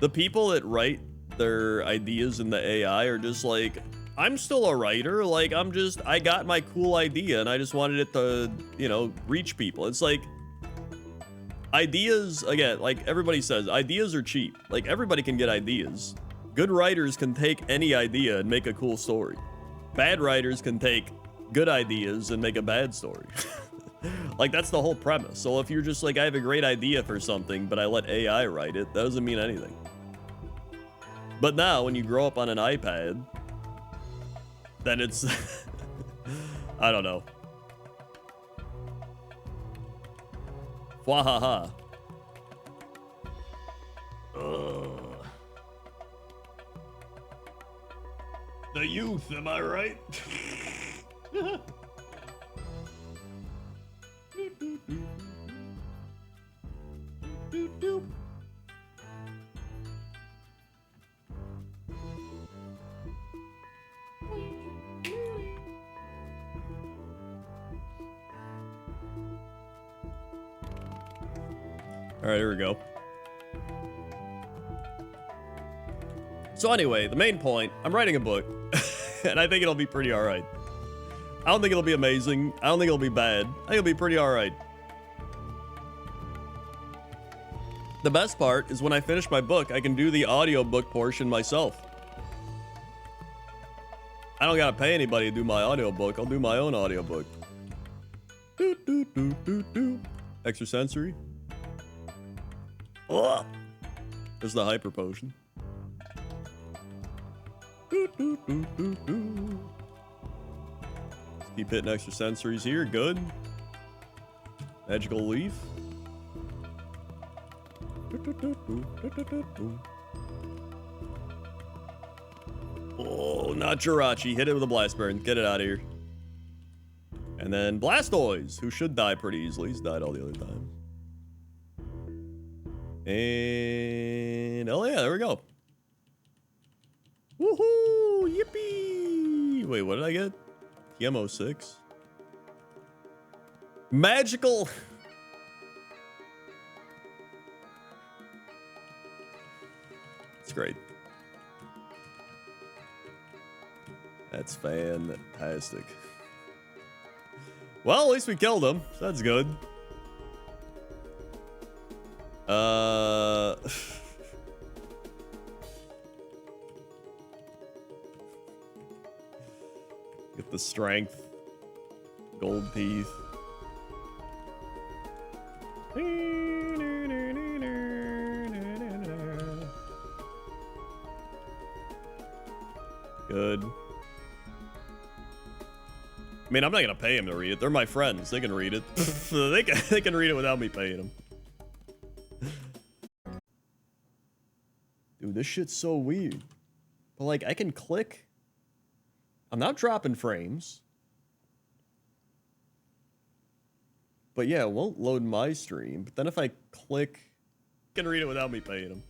people that write their ideas in the AI are just like, I'm still a writer. Like, I got my cool idea and I just wanted it to, you know, reach people. It's like, ideas, again, like everybody says, ideas are cheap. Like, everybody can get ideas. Good writers can take any idea and make a cool story. Bad writers can take good ideas and make a bad story. Like, that's the whole premise. So if you're just like, I have a great idea for something, but I let AI write it, that doesn't mean anything. But now, when you grow up on an iPad, then it's, I don't know. Wahaha. The youth, am I right? All right, here we go. So anyway, the main point, I'm writing a book, and I think it'll be pretty all right. I don't think it'll be amazing. I don't think it'll be bad. I think it'll be pretty all right. The best part is when I finish my book, I can do the audiobook portion myself. I don't gotta pay anybody to do my audiobook. I'll do my own audiobook. Do, do, do, do, do. Extra sensory. Oh, there's the hyper potion. Do, do, do, do, do. Let's keep hitting extra sensories here. Good. Magical leaf. Do, do, do, do, do, do, do, do. Oh, not Jirachi. Hit it with a blast burn. Get it out of here. And then Blastoise, who should die pretty easily. He's died all the other times. And oh yeah, there we go. Woohoo! Yippee! Wait, what did I get? TM06. Magical. It's great. That's fantastic. Well, at least we killed him, so that's good. Get the strength. Gold teeth. Good. I mean, I'm not gonna pay him to read it. They're my friends. They can read it. they can read it without me paying them. Dude, this shit's so weird. But like, I can click. I'm not dropping frames. But yeah, it won't load my stream. But then if I click, I can read it without me paying them.